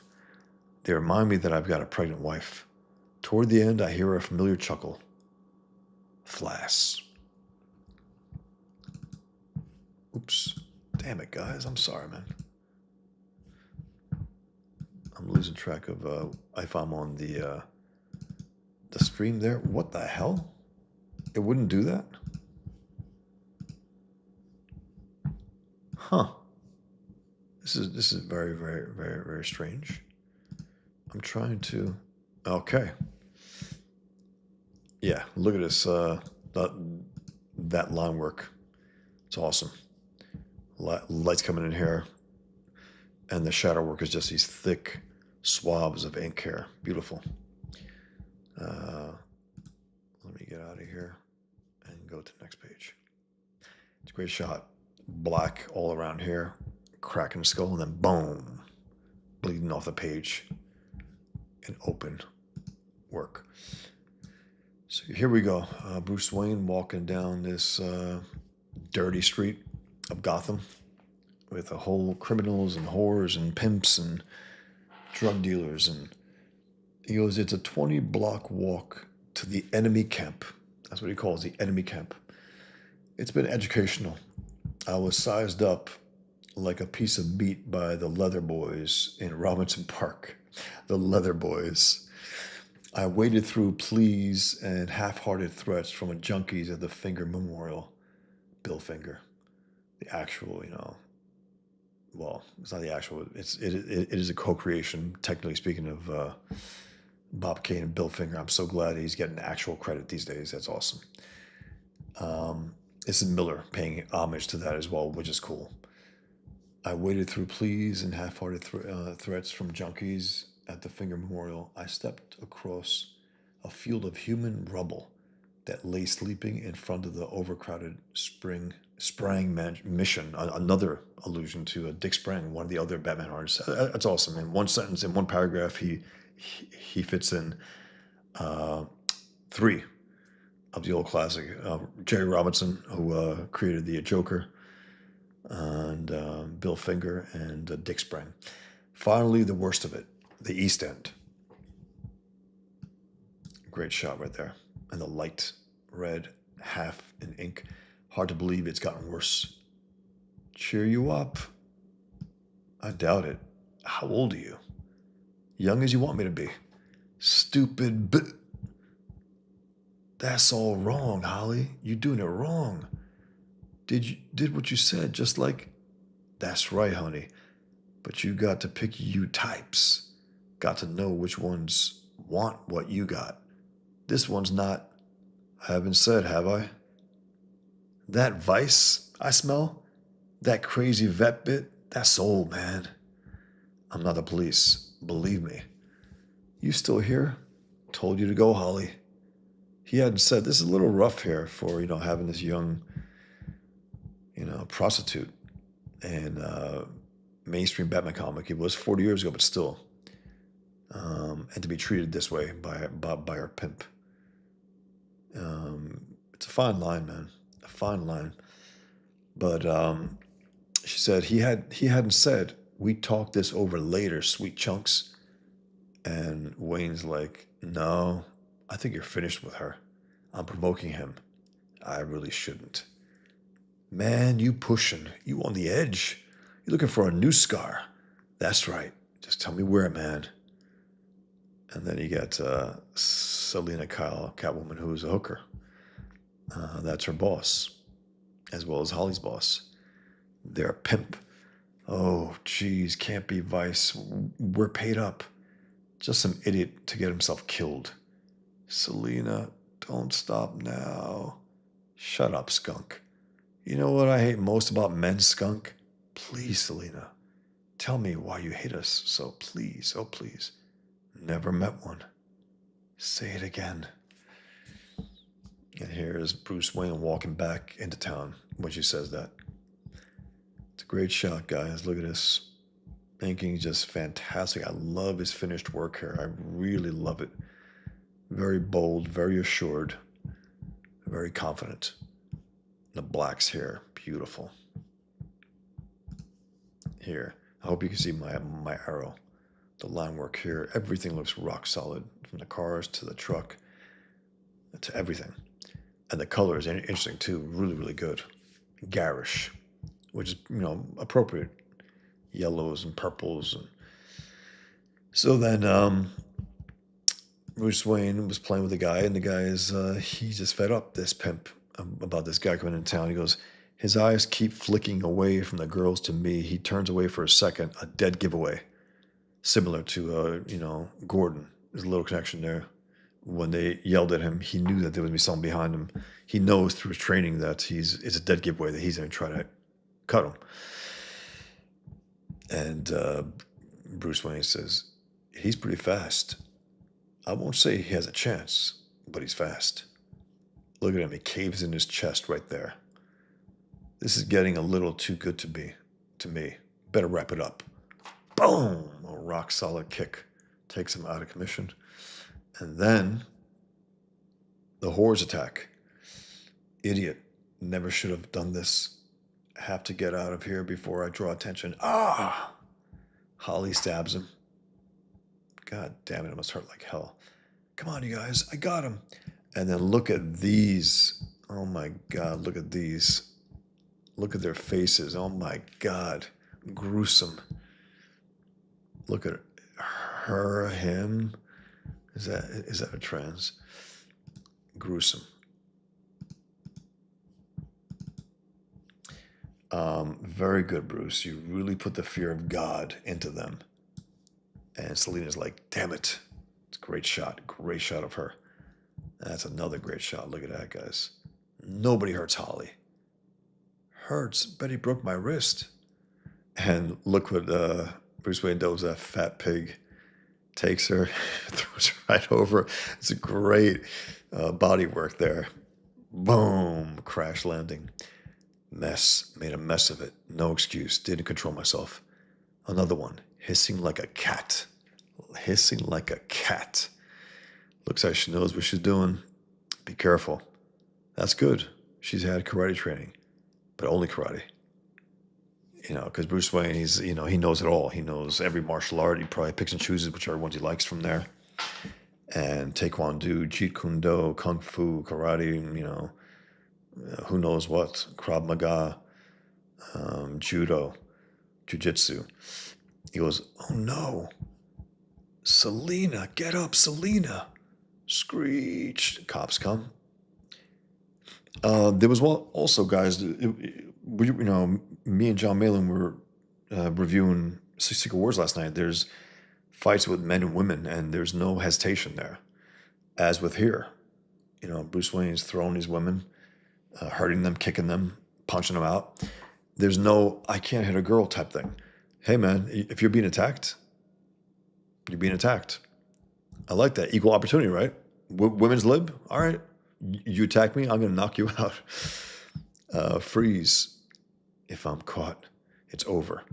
They remind me that I've got a pregnant wife. Toward the end, I hear a familiar chuckle. Flass. Oops. Damn it, guys. I'm sorry, man. I'm losing track of if I'm on the stream there. What the hell? It wouldn't do that? Huh. This is very, very, very, very strange. I'm trying to. Okay. Yeah, look at this. That line work. It's awesome. Lights coming in here. And the shadow work is just these thick swabs of ink here. Beautiful. Let me get out of here and go to the next page. It's a great shot. Black all around here, cracking the skull, and then boom, bleeding off the page and open work. So here we go. Bruce Wayne walking down this dirty street of Gotham with a whole criminals and whores and pimps and drug dealers. And he goes, it's a 20-block walk to the enemy camp. That's what he calls the enemy camp. It's been educational. I was sized up like a piece of meat by the Leather Boys in Robinson Park. The Leather Boys. I waded through pleas and half-hearted threats from a junkies at the Finger Memorial. Bill Finger. The actual, well, it's not the actual, it is a co-creation, technically speaking, of Bob Kane and Bill Finger. I'm so glad he's getting actual credit these days. That's awesome. This is Miller paying homage to that as well, which is cool. I waded through pleas and half-hearted threats from junkies at the Finger Memorial. I stepped across a field of human rubble that lay sleeping in front of the overcrowded Sprang mission. Another allusion to Dick Sprang, one of the other Batman artists. That's awesome. In one sentence, in one paragraph, he fits in 3 of the old classic. Jerry Robinson, who created the Joker, and Bill Finger, and Dick Sprang. Finally, the worst of it, the East End. Great shot right there. And the light red, half in ink. Hard to believe it's gotten worse. Cheer you up. I doubt it. How old are you? Young as you want me to be. Stupid That's all wrong, Holly. You're doing it wrong. Did what you said, just like... That's right, honey. But you got to pick you types. Got to know which ones want what you got. This one's not... I haven't said, have I? That vice I smell? That crazy vet bit? That's old, man. I'm not the police. Believe me. You still here? Told you to go, Holly. He hadn't said, this is a little rough here for, having this young, prostitute and mainstream Batman comic. It was 40 years ago, but still. And to be treated this way by her pimp. It's a fine line, man. A fine line. But she said he hadn't said, we talk this over later, sweet chunks. And Wayne's like, no, I think you're finished with her. I'm provoking him. I really shouldn't. Man, you pushing. You on the edge. You're looking for a new scar. That's right. Just tell me where, man. And then you got Selina Kyle, Catwoman, who's a hooker. That's her boss, as well as Holly's boss. They're a pimp. Oh, geez, can't be Vice. We're paid up. Just some idiot to get himself killed. Selina, don't stop now. Shut up, skunk. You know what I hate most about men, skunk? Please, Selina, tell me why you hate us so, please, oh please. Never met one. Say it again. And here's Bruce Wayne walking back into town when she says that. It's a great shot, guys. Look at this. Inking just fantastic. I love his finished work here. I really love it. Very bold, very assured, very confident. The blacks here, beautiful. Here, I hope you can see my arrow. The line work here, everything looks rock solid, from the cars to the truck to everything. And the color is interesting too, really, really good. Garish, which is, appropriate. Yellows and purples. And so then Bruce Wayne was playing with the guy, and the guy is, he's just fed up, this pimp, about this guy coming into town. He goes, his eyes keep flicking away from the girls to me. He turns away for a second, a dead giveaway. Similar to, Gordon. There's a little connection there. When they yelled at him, he knew that there would be someone behind him. He knows through his training that it's a dead giveaway, that he's going to try to cut him. And Bruce Wayne says, he's pretty fast. I won't say he has a chance, but he's fast. Look at him. He caves in his chest right there. This is getting a little too good to me. Better wrap it up. Boom! A rock solid kick. Takes him out of commission. And then the horse attack. Idiot. Never should have done this. Have to get out of here before I draw attention. Ah! Holly stabs him. God damn it, it must hurt like hell. Come on, you guys. I got him. And then look at these. Oh my God, look at these. Look at their faces. Oh my God. Gruesome. Look at her, him. Is that a trans? Gruesome. Very good, Bruce. You really put the fear of God into them. And Selina's like, damn it. It's a great shot. Great shot of her. That's another great shot. Look at that, guys. Nobody hurts Holly. Hurts. Betty broke my wrist. And look what Bruce Wayne does. That fat pig takes her, throws her right over. It's a great body work there. Boom. Crash landing. Mess. Made a mess of it. No excuse. Didn't control myself. Another one. Hissing like a cat. Hissing like a cat. Looks like she knows what she's doing. Be careful. That's good. She's had karate training. But only karate. You know, because Bruce Wayne, he knows it all. He knows every martial art. He probably picks and chooses whichever ones he likes from there. And Taekwondo, Jeet Kune Do, Kung Fu, karate, who knows what. Krav Maga, Judo, Jiu-Jitsu. He goes, oh no. Selina, get up, Selina. Screech. Cops come. There was also, guys, me and John Malin were reviewing Secret Wars last night. There's fights with men and women, and there's no hesitation there. As with here, Bruce Wayne's throwing these women, hurting them, kicking them, punching them out. There's no, I can't hit a girl type thing. Hey, man, if you're being attacked, you're being attacked. I like that. Equal opportunity, right? Women's lib? All right. You attack me, I'm going to knock you out. Freeze. If I'm caught, it's over.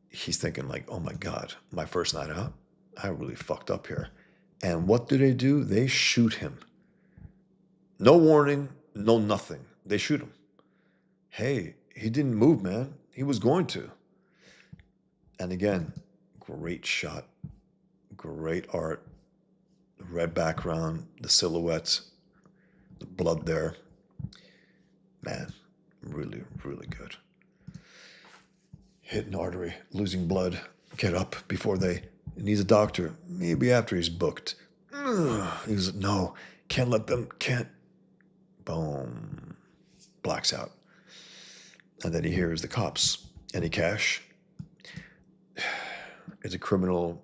He's thinking like, oh my God, my first night out, I really fucked up here. And what do? They shoot him. No warning, no nothing. They shoot him. Hey, he didn't move, man. He was going to. And again, great shot. Great art. The red background, the silhouettes, the blood there. Man, really, really good. Hit an artery, losing blood. Get up before he needs a doctor. Maybe after he's booked. He's no, can't let them, can't. Boom. Blacks out. And then he hears the cops. Any cash? It's a criminal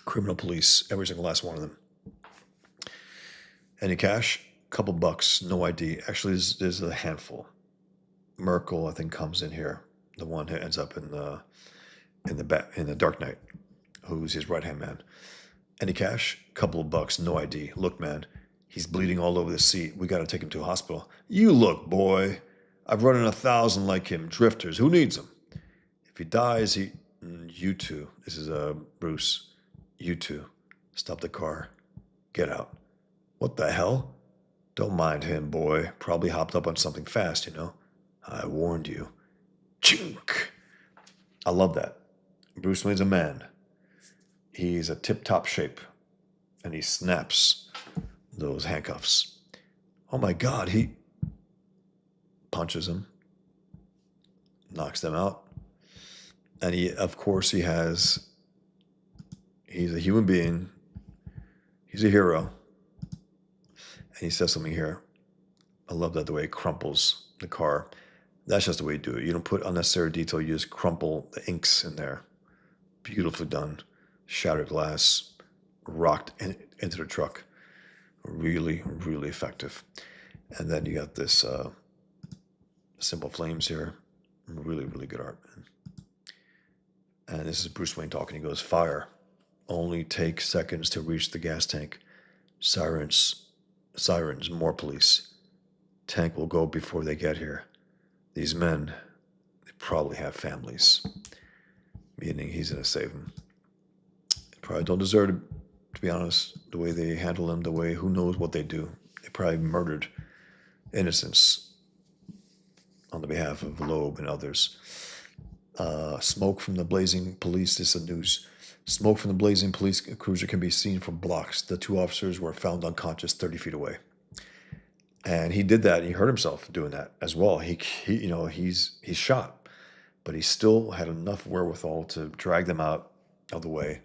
police, every single last one of them. Any cash? Couple bucks, no ID. Actually, there's a handful. Merkel, I think, comes in here. The one who ends up in the Dark Knight, who's his right-hand man. Any cash? Couple of bucks, no ID. Look, man, he's bleeding all over the seat. We got to take him to a hospital. You look, boy. I've run in 1,000 like him, drifters. Who needs him? If he dies, you two. This is Bruce. You two. Stop the car. Get out. What the hell? Don't mind him, boy. Probably hopped up on something fast, I warned you. Chink! I love that. Bruce Wayne's a man. He's a tip-top shape. And he snaps those handcuffs. Oh my God, he punches him. Knocks them out. And of course, he's a human being. He's a hero. And he says something here. I love that, the way he crumples the car. That's just the way you do it. You don't put unnecessary detail. You just crumple the inks in there. Beautifully done. Shattered glass. Rocked into the truck. Really, really effective. And then you got this simple flames here. Really, really good art. And this is Bruce Wayne talking. He goes, fire. Only take seconds to reach the gas tank. Sirens Sirens, more police. Tank will go before they get here. These men, they probably have families, meaning he's going to save them. They probably don't deserve to be honest, the way they handle him, the way who knows what they do. They probably murdered innocents on the behalf of Loeb and others. Smoke from the blazing police. This is the news. Smoke from the blazing police cruiser can be seen for blocks. The two officers were found unconscious 30 feet away. And he did that. And he hurt himself doing that as well. He's shot, but he still had enough wherewithal to drag them out of the way.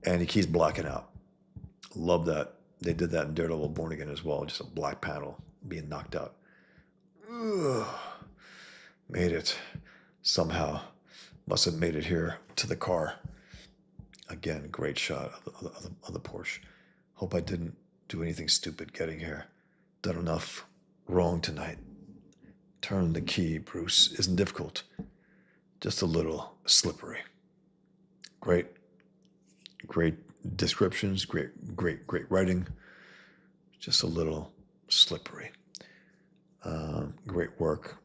And he keeps blacking out. Love that. They did that in Daredevil Born Again as well. Just a black panel being knocked out. Ugh. Made it somehow. Must have made it here to the car. Again, great shot of the Porsche. Hope I didn't do anything stupid getting here. Done enough wrong tonight. Turn the key, Bruce. Isn't difficult. Just a little slippery. Great descriptions. Great writing. Just a little slippery. Great work.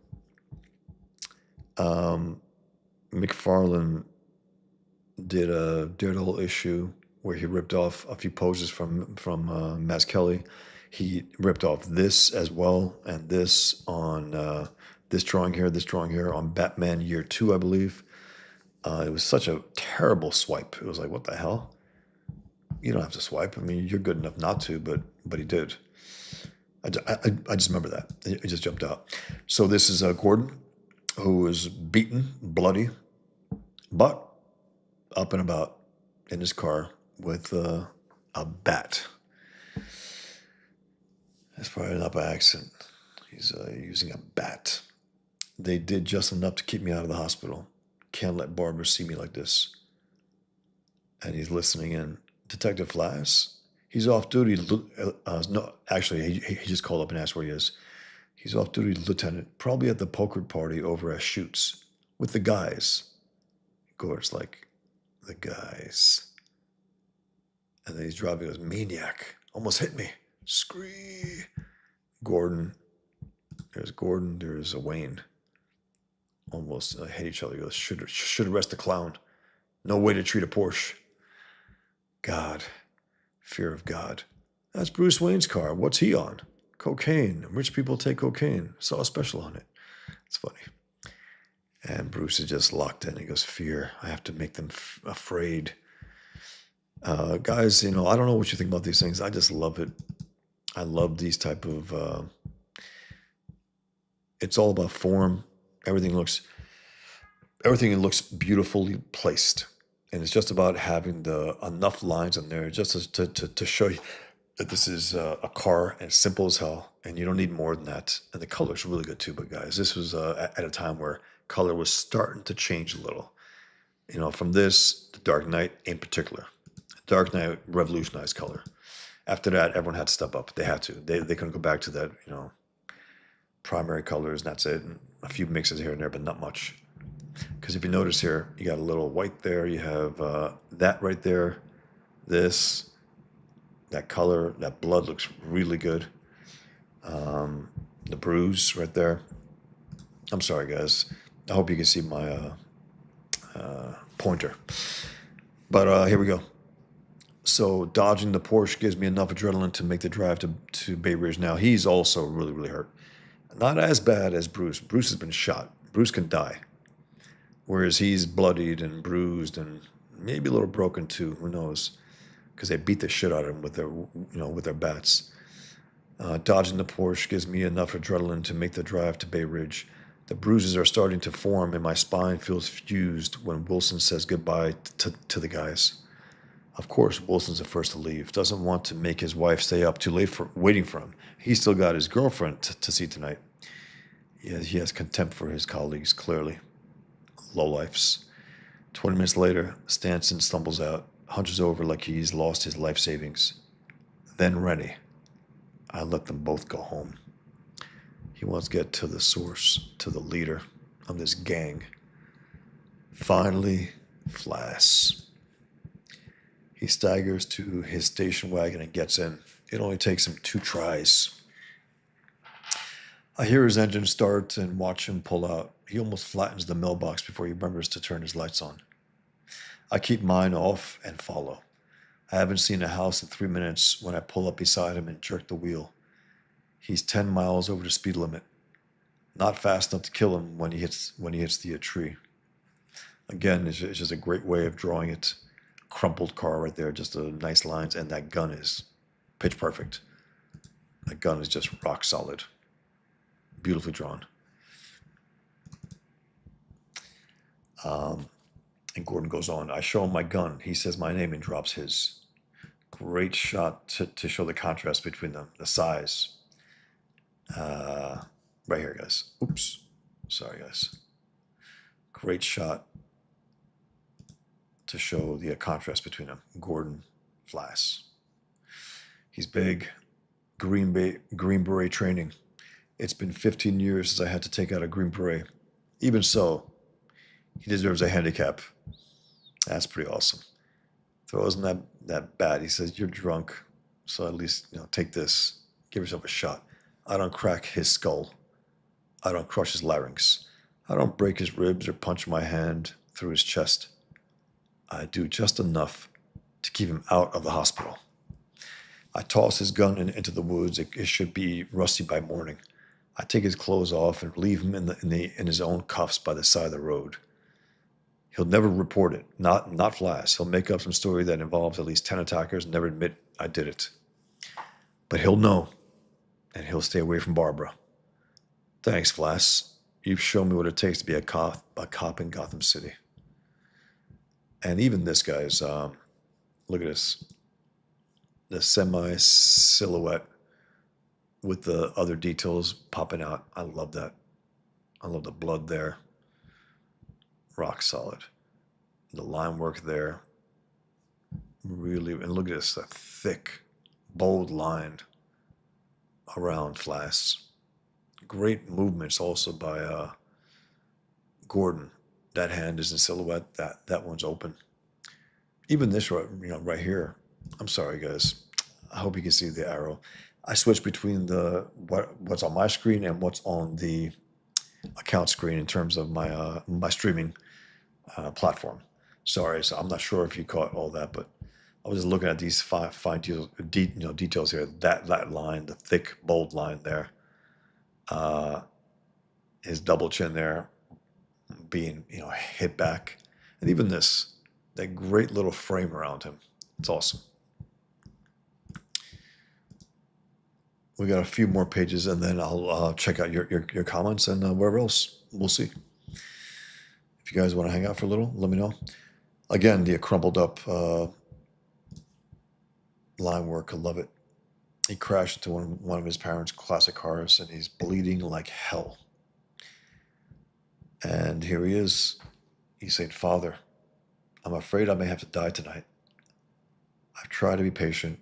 McFarlane did a Daredevil issue where he ripped off a few poses from Mazzucchelli. He ripped off this as well, and this on this drawing here on Batman Year 2, I believe. It was such a terrible swipe. It was like, what the hell? You don't have to swipe. I mean, you're good enough not to, but he did. I just remember that. It just jumped out. So this is Gordon, who is beaten, bloody, but up and about in his car with a bat. That's probably not by accident. He's using a bat. They did just enough to keep me out of the hospital. Can't let Barbara see me like this. And he's listening in. Detective Flass, he's off duty. No, actually, he just called up and asked where he is. He's off duty, Lieutenant, probably at the poker party over at Shoots with the guys. Gordon's like, the guys. And then he's driving, he goes, maniac, almost hit me. Scree. Gordon, there's a Wayne. Almost hit each other. He goes, should arrest the clown. No way to treat a Porsche. God, fear of God. That's Bruce Wayne's car. What's he on? Cocaine. Rich people take cocaine. Saw a special on it. It's funny. And Bruce is just locked in. He goes, fear. I have to make them afraid. Guys, I don't know what you think about these things. I just love it. I love these type of, it's all about form. Everything looks beautifully placed. And it's just about having enough lines in there just to show you that this is a car and it's simple as hell, and you don't need more than that. And the color's really good too. But guys, this was at a time where color was starting to change a little. From this, the Dark Knight in particular. Dark Knight revolutionized color. After that, everyone had to step up. They had to. They couldn't go back to that, primary colors, and that's it. And a few mixes here and there, but not much. Because if you notice here, you got a little white there. You have that right there. This, that color, that blood looks really good. The bruise right there. I'm sorry, guys. I hope you can see my pointer. But here we go. So dodging the Porsche gives me enough adrenaline to make the drive to Bay Ridge. Now, he's also really, really hurt. Not as bad as Bruce. Bruce has been shot. Bruce can die. Whereas he's bloodied and bruised and maybe a little broken too. Who knows? Because they beat the shit out of him with their bats. Dodging the Porsche gives me enough adrenaline to make the drive to Bay Ridge. The bruises are starting to form and my spine feels fused when Wilson says goodbye to the guys. Of course, Wilson's the first to leave. Doesn't want to make his wife stay up too late waiting for him. He's still got his girlfriend to see tonight. He has contempt for his colleagues, clearly. Lowlifes. 20 minutes later, Stanson stumbles out, hunches over like he's lost his life savings. Then Rennie. I let them both go home. He wants to get to the source, to the leader of this gang. Finally, Flass. He staggers to his station wagon and gets in. It only takes him 2 tries. I hear his engine start and watch him pull out. He almost flattens the mailbox before he remembers to turn his lights on. I keep mine off and follow. I haven't seen a house in 3 minutes when I pull up beside him and jerk the wheel. He's 10 miles over the speed limit. Not fast enough to kill him when he hits the tree. Again, it's just a great way of drawing it. Crumpled car right there, just a nice lines, and that gun is pitch perfect. That gun is just rock solid. Beautifully drawn. And Gordon goes on. I show him my gun. He says my name and drops his. Great shot to show the contrast between them, the size. Right here, guys. Oops. Sorry, guys. Great shot to show the contrast between them. Gordon, Flass. He's big. Green Beret training. It's been 15 years since I had to take out a Green Beret. Even so, he deserves a handicap. That's pretty awesome. Throws him that bat. He says, "You're drunk, so at least take this. Give yourself a shot. I don't crack his skull. I don't crush his larynx. I don't break his ribs or punch my hand through his chest. I do just enough to keep him out of the hospital." I toss his gun into the woods. It should be rusty by morning. I take his clothes off and leave him in his own cuffs by the side of the road. He'll never report it. Not Flass. He'll make up some story that involves at least 10 attackers and never admit I did it. But he'll know, and he'll stay away from Barbara. Thanks, Flass. You've shown me what it takes to be a cop in Gotham City. And even this, guys, look at this. The semi-silhouette with the other details popping out. I love that. I love the blood there. Rock solid. The line work there. Really, and look at this, that thick, bold line around Flass. Great movements also by Gordon. That hand is in silhouette. That one's open. Even this right here. I'm sorry, guys. I hope you can see the arrow. I switch between what's on my screen and what's on the account screen in terms of my streaming platform. Sorry, so I'm not sure if you caught all that, but I was just looking at these fine details here. That line, the thick, bold line there, his double chin there, being hit back, and even that great little frame around him. It's awesome. We got a few more pages, and then I'll check out your comments and wherever else. We'll see. If you guys want to hang out for a little, let me know. Again, the crumpled up line work. I love it. He crashed into one of his parents' classic cars, and he's bleeding like hell. And here he is. He's saying, "Father, I'm afraid I may have to die tonight. I've tried to be patient.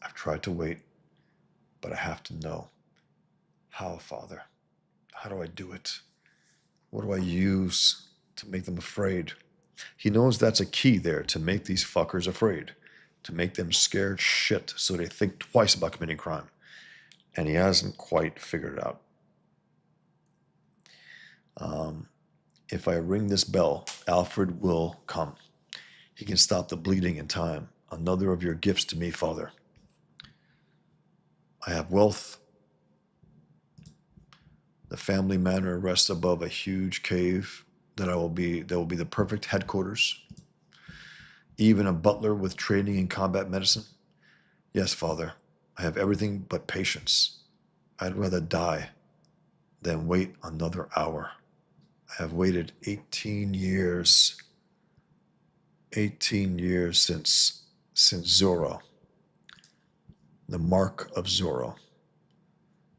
I've tried to wait. But I have to know. How, Father? How do I do it? What do I use to make them afraid?" He knows that's a key there, to make these fuckers afraid, to make them scared shit so they think twice about committing crime. And he hasn't quite figured it out. If I ring this bell, Alfred will come. He can stop the bleeding in time. Another of your gifts to me, Father. I have wealth. The family manor rests above a huge cave that will be the perfect headquarters. Even a butler with training in combat medicine. Yes, Father, I have everything but patience. I'd rather die than wait another hour. I have waited 18 years. 18 years since Zorro. The mark of Zorro.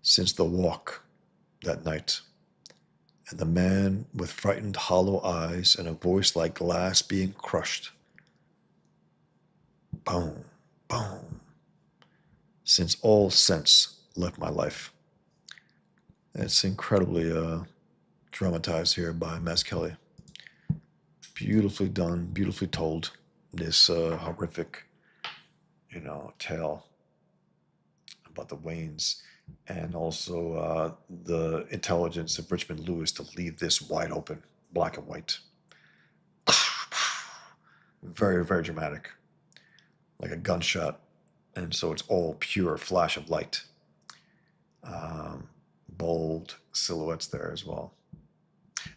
Since the walk that night. And the man with frightened hollow eyes and a voice like glass being crushed. Boom, boom. Since all sense left my life. It's incredibly dramatized here by Mazzucchelli. Beautifully done, beautifully told. This horrific, tale. about the Waynes and also the intelligence of Richmond Lewis to leave this wide open, black and white. Very, very dramatic, like a gunshot. And so it's all pure flash of light. Bold silhouettes there as well.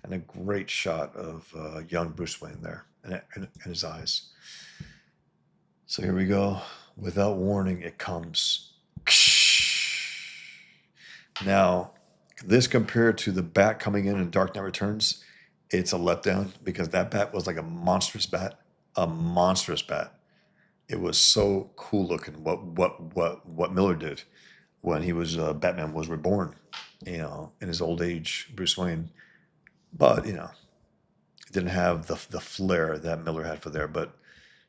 And a great shot of young Bruce Wayne there and his eyes. So here we go. Without warning, it comes. Now, this compared to the bat coming in Dark Knight Returns, it's a letdown because that bat was like a monstrous bat. A monstrous bat. It was so cool looking what Miller did when he was Batman was reborn, in his old age, Bruce Wayne. But it didn't have the flair that Miller had for there. But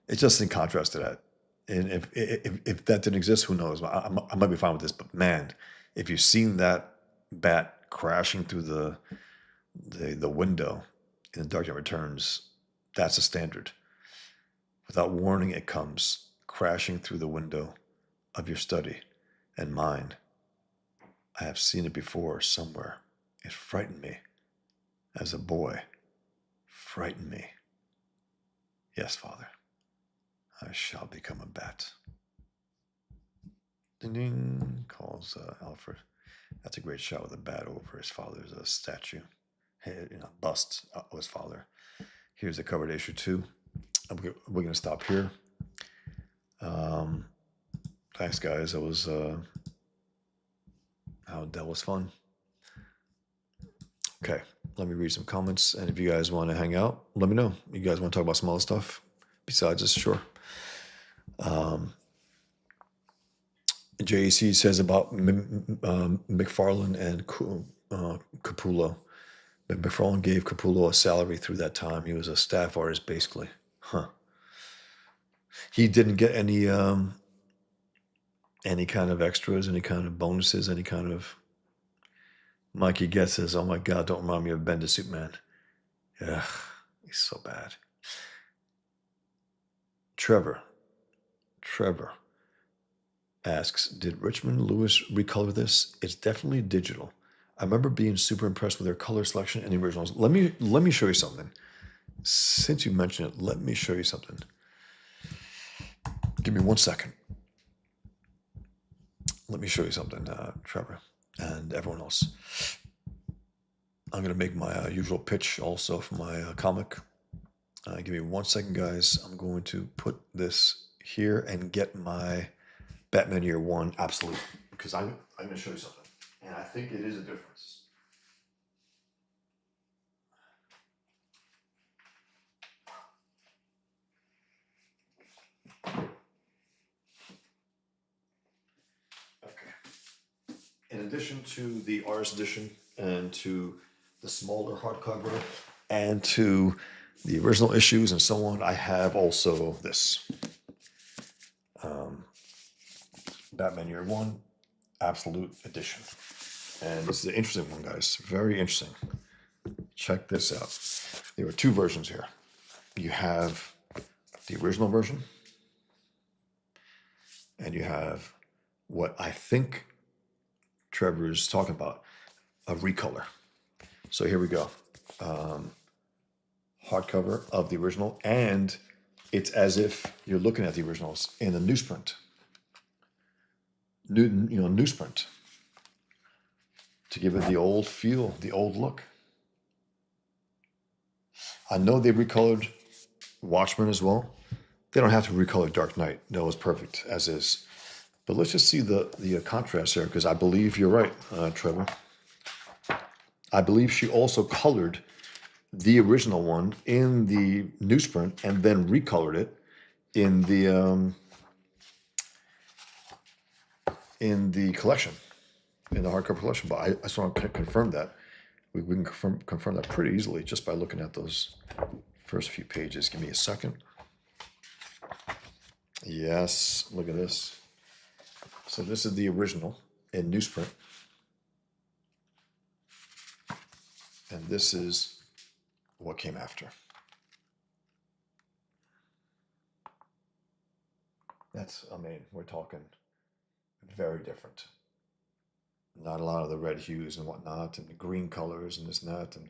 it's just in contrast to that. And if that didn't exist, who knows? I might be fine with this. But man, if you've seen that bat crashing through the window in The Dark Knight Returns, that's a standard. Without warning, it comes crashing through the window of your study and mine. I have seen it before somewhere. It frightened me as a boy. Frightened me. Yes, Father. I shall become a bat. Ding ding, calls Alfred. That's a great shot with a bat over his father's statue. Bust of his father. Here's the cover to issue 2. We're going to stop here. Thanks, guys. That was fun. Okay, let me read some comments, and if you guys want to hang out, let me know. You guys want to talk about some other stuff besides this? Sure. JEC says about McFarlane and Capullo. But McFarlane gave Capullo a salary through that time. He was a staff artist, basically. Huh. He didn't get any kind of extras, any kind of bonuses, any kind of... Mikey Getz says, oh my God, don't remind me of Ben the Suit Man. Ugh, he's so bad. Trevor asks, did Richmond Lewis recolor this? It's definitely digital. I remember being super impressed with their color selection and the originals. Let me show you something. Since you mentioned it, let me show you something. Give me 1 second. Let me show you something, Trevor, and everyone else. I'm going to make my usual pitch also for my comic. Give me 1 second, guys. I'm going to put this here and get my Batman Year One Absolute, because I'm going to show you something, and I think it is a difference. Okay. In addition to the artist edition and to the smaller hardcover and to the original issues and so on, I have also this. Batman Year One Absolute Edition. And this is an interesting one, guys. Very interesting. Check this out. There are 2 versions here. You have the original version, and you have what I think Trevor is talking about, a recolor. So here we go. Hardcover of the original, and it's as if you're looking at the originals in a newsprint. Newsprint, to give it the old feel, the old look. I know they recolored Watchmen as well. They don't have to recolor Dark Knight. No, it's perfect as is. But let's just see the contrast here, because I believe you're right, Trevor. I believe she also colored the original one in the newsprint and then recolored it in the collection, in the hardcover collection. But I just want to confirm that. We can confirm that pretty easily just by looking at those first few pages. Give me a second. Yes, look at this. So this is the original in newsprint. And this is what came after. We're talking Very different. Not a lot of the red hues and whatnot, and the green colors and this and that, and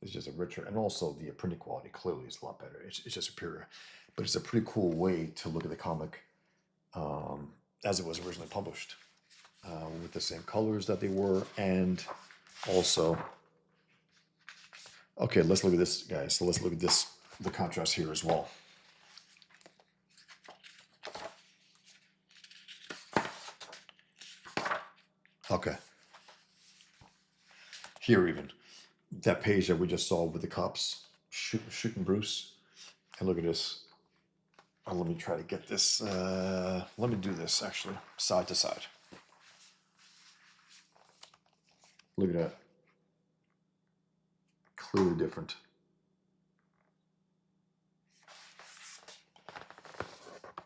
it's just a richer, and also the printing quality clearly is a lot better. It's just superior, but it's a pretty cool way to look at the comic as it was originally published, with the same colors that they were, and also, okay, let's look at this, guys. So let's look at this, the contrast here as well. Okay. Here even, that page that we just saw with the cops shooting Bruce. And look at this. Oh, let me try to get this. Let me do this actually, side to side. Look at that. Clearly different.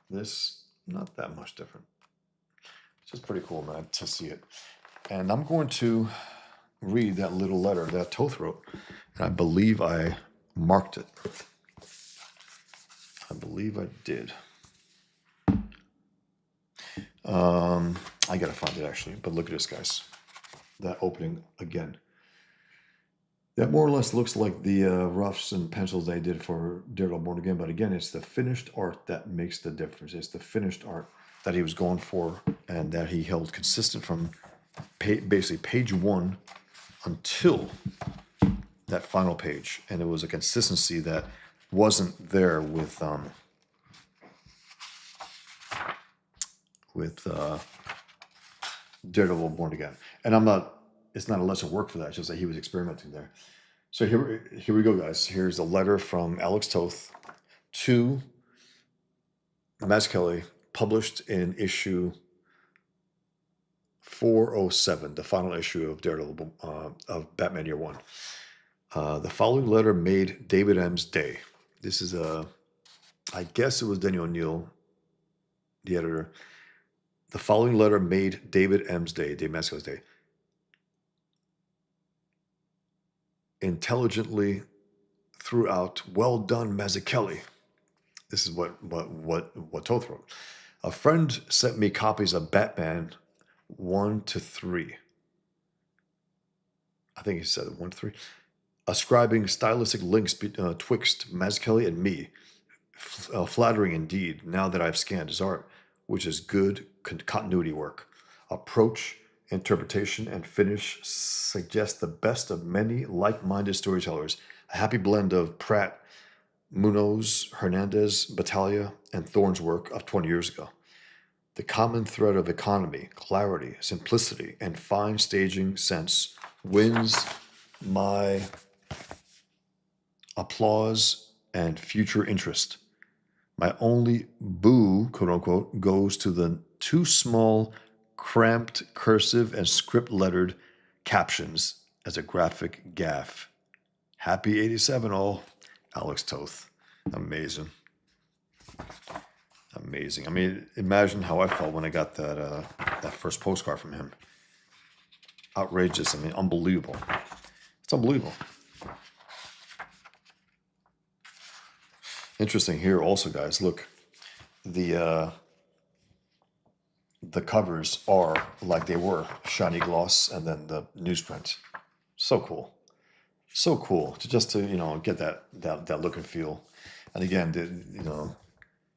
This, not that much different. It's just pretty cool, man, to see it. And I'm going to read that little letter that Toth wrote. And I believe I marked it. I believe I did. I gotta find it actually, but look at this, guys. That opening again. That more or less looks like the roughs and pencils they did for Daredevil Born Again, but again, it's the finished art that makes the difference. It's the finished art that he was going for and that he held consistent from basically page 1 until that final page. And it was a consistency that wasn't there with Daredevil Born Again. And it's not a lesser work for that, it's just that he was experimenting there. So here we go, guys. Here's a letter from Alex Toth to Mazzucchelli, published in issue 407, the final issue of Daredevil, of Batman Year One. The following letter made David M's day. This is I guess it was Denny O'Neil, the editor. The following letter made David M's day, Dave Mazzucchelli's day. Intelligently throughout. Well done, Mazzucchelli. This is what Toth wrote. A friend sent me copies of Batman 1 to 3. I think he said 1 to 3. Ascribing stylistic links twixt Mazzucchelli and me. Flattering indeed, now that I've scanned his art, which is good continuity work. Approach, interpretation, and finish suggest the best of many like-minded storytellers. A happy blend of Pratt, Munoz, Hernandez, Battaglia, and Thorne's work of 20 years ago. The common thread of economy, clarity, simplicity, and fine staging sense wins my applause and future interest. My only boo, quote unquote, goes to the too small, cramped, cursive, and script-lettered captions as a graphic gaffe. Happy 87 all, Alex Toth. Amazing. Amazing. I mean, imagine how I felt when I got that first postcard from him. Outrageous. I mean, unbelievable. It's unbelievable. Interesting here also, guys. Look, the covers are like they were, shiny gloss, and then the newsprint. So cool. So cool to just get that look and feel. And again,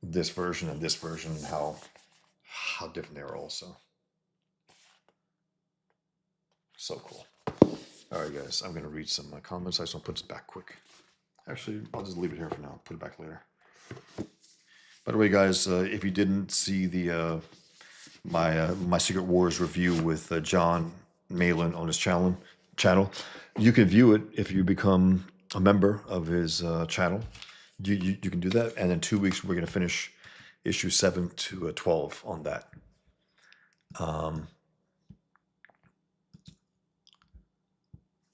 this version and this version, and how different they are also. So cool. All right, guys, I'm going to read some comments. I just want to put this back quick. Actually, I'll just leave it here for now. Put it back later. By the way, guys, if you didn't see the my Secret Wars review with John Malin on his channel, you can view it if you become a member of his channel. You can do that, and in 2 weeks we're going to finish issue 7 to 12 on that.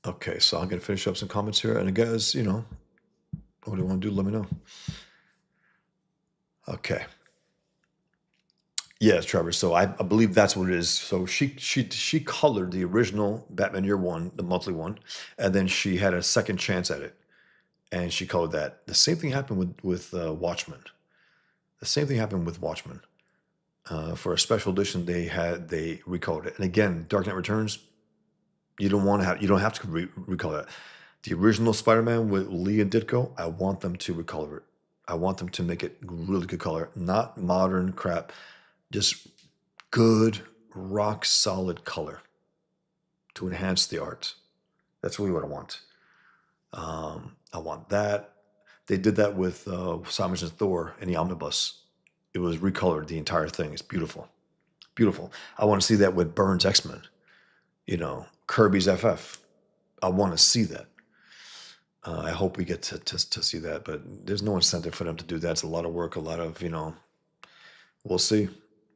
Okay, so I'm going to finish up some comments here, and guys, what do you want to do? Let me know. Okay. Yes, Trevor. So I believe that's what it is. So she colored the original Batman Year One, the monthly one, and then she had a second chance at it, and she colored that. The same thing happened with Watchmen. The same thing happened with Watchmen. For a special edition, they recolored it. And again, Dark Knight Returns, you don't have to recolor it. The original Spider-Man with Lee and Ditko, I want them to recolor it. I want them to make it really good color, not modern crap, just good, rock solid color to enhance the art. That's really what I want. I want that. They did that with Simon and Thor in the omnibus. It was recolored, the entire thing. It's beautiful. Beautiful. I want to see that with Burns' X-Men, Kirby's FF. I want to see that. I hope we get to see that, but there's no incentive for them to do that. It's a lot of work, a lot of, we'll see.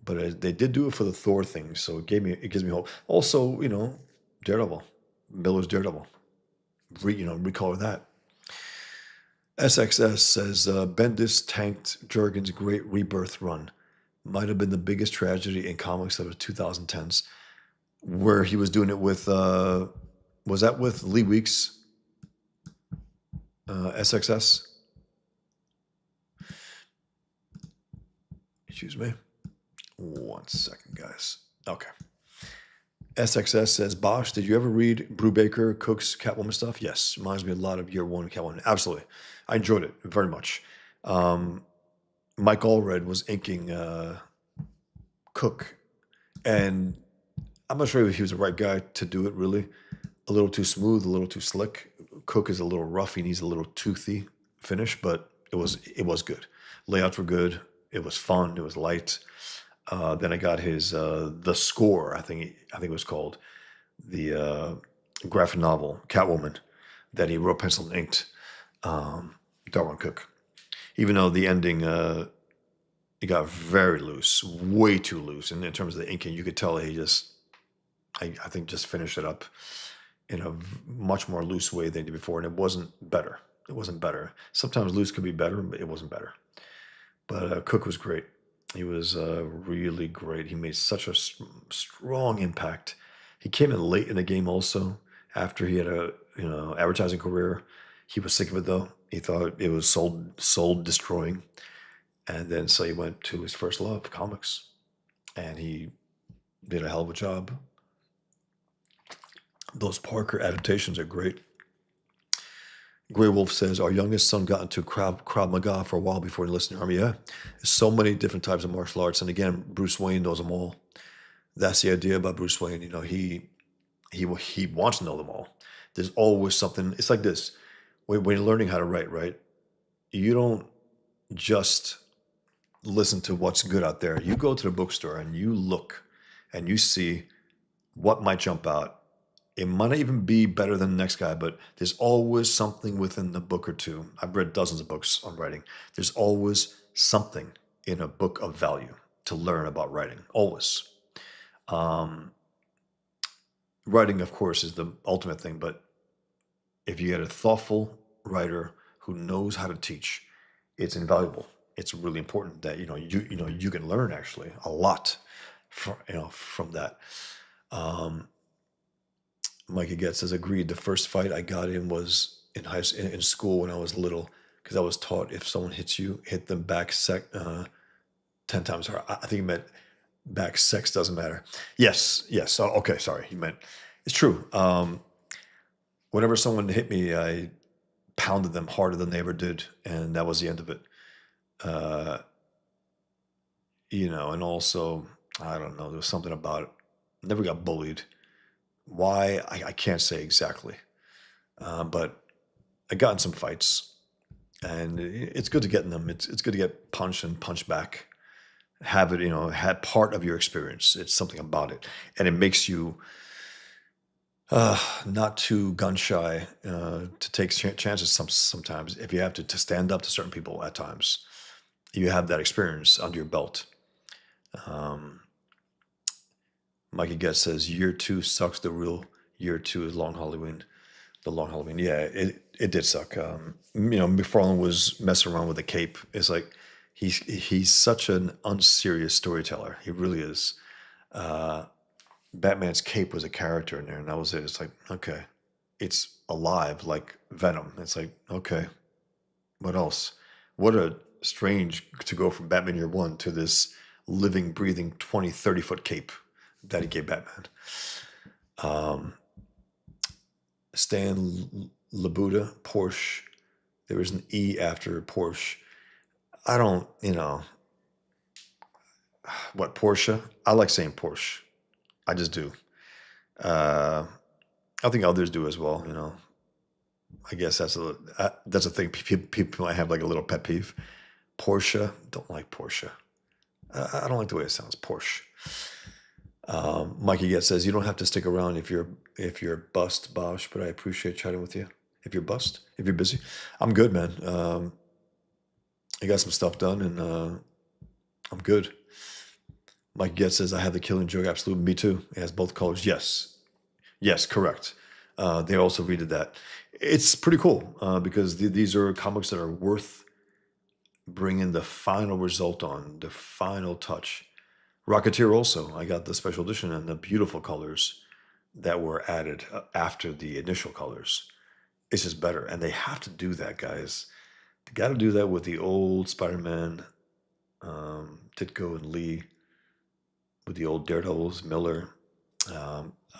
But they did do it for the Thor thing, so it gives me hope. Also, Daredevil, Miller's Daredevil, recolor that. SXS says Bendis tanked Jurgen's great rebirth run. Might have been the biggest tragedy in comics of the 2010s, where he was doing it with, was that with Lee Weeks? SXS? Excuse me. 1 second, guys. Okay. SXS says, Bosch, did you ever read Brubaker, Cook's Catwoman stuff? Yes. Reminds me a lot of Year One Catwoman. Absolutely. I enjoyed it very much. Mike Allred was inking Cook, and I'm not sure if he was the right guy to do it, really. A little too smooth, a little too slick. Cook is a little rough. He needs a little toothy finish, but it was good. Layouts were good. It was fun. It was light. Then I got his The Score, I think it was called, the graphic novel Catwoman that he wrote, pencil and inked. Darwin Cook. Even though the ending it got very loose, way too loose, and in terms of the inking, you could tell he just, I think, just finished it up in a much more loose way than he did before, and it wasn't better. It wasn't better. Sometimes loose could be better, but it wasn't better. But Cook was great. He was really great. He made such a strong impact. He came in late in the game also, after he had a advertising career. He was sick of it though. He thought it was soul destroying. And then so he went to his first love, comics. And he did a hell of a job. Those Parker adaptations are great. Grey Wolf says, our youngest son got into Krav Maga for a while before he enlisted in the Army. Yeah, there's so many different types of martial arts. And again, Bruce Wayne knows them all. That's the idea about Bruce Wayne. He wants to know them all. There's always something. It's like this. When you're learning how to write, right? You don't just listen to what's good out there. You go to the bookstore and you look and you see what might jump out. It might not even be better than the next guy, but there's always something within the book or two. I've read dozens of books on writing. There's always something in a book of value to learn about writing. Always. Writing, of course, is the ultimate thing, but if you get a thoughtful writer who knows how to teach, it's invaluable. It's really important that you can learn actually a lot from that. Mikey Getz says, agreed. The first fight I got in was in school when I was little, because I was taught if someone hits you, hit them back 10 times hard. I think he meant back sex doesn't matter. Yes. Oh, okay, sorry. He meant, it's true. Whenever someone hit me, I pounded them harder than they ever did, and that was the end of it. And also, I don't know, there was something about it. Never got bullied. Why? I can't say exactly. But I got in some fights, and it's good to get in them. It's good to get punched and punched back. Have it, had part of your experience. It's something about it. And it makes you not too gun shy to take chances sometimes. If you have to stand up to certain people at times, you have that experience under your belt. Mikey Getz says, year 2 sucks. The real year 2 is Long Halloween. The Long Halloween. Yeah, it did suck. McFarlane was messing around with the cape. It's like, he's such an unserious storyteller. He really is. Batman's cape was a character in there, and that was it. It's like, okay, it's alive like Venom. It's like, okay, what else? What a strange to go from Batman Year One to this living, breathing 20, 30-foot cape that he gave Batman. Stan Labuda, Porsche. There was an E after Porsche. I don't, what, Porsche? I like saying Porsche. I just do. Uh, I think others do as well, I guess that's a thing. People might have like a little pet peeve. Porsche, don't like Porsche. I don't like the way it sounds, Porsche. Mikey Get says you don't have to stick around if you're bust, Bosch, but I appreciate chatting with you. If you're bust, if you're busy, I'm good, man. I got some stuff done, and I'm good. Mikey Get says I have the Killing Joke. Absolutely, me too. It has both colors. Yes, correct. They also redid that. It's pretty cool because these are comics that are worth bringing the final result on, the final touch. Rocketeer also, I got the special edition and the beautiful colors that were added after the initial colors. It's just better, and they have to do that, guys. They got to do that with the old Spider-Man, Ditko and Lee, with the old Daredevils, Miller.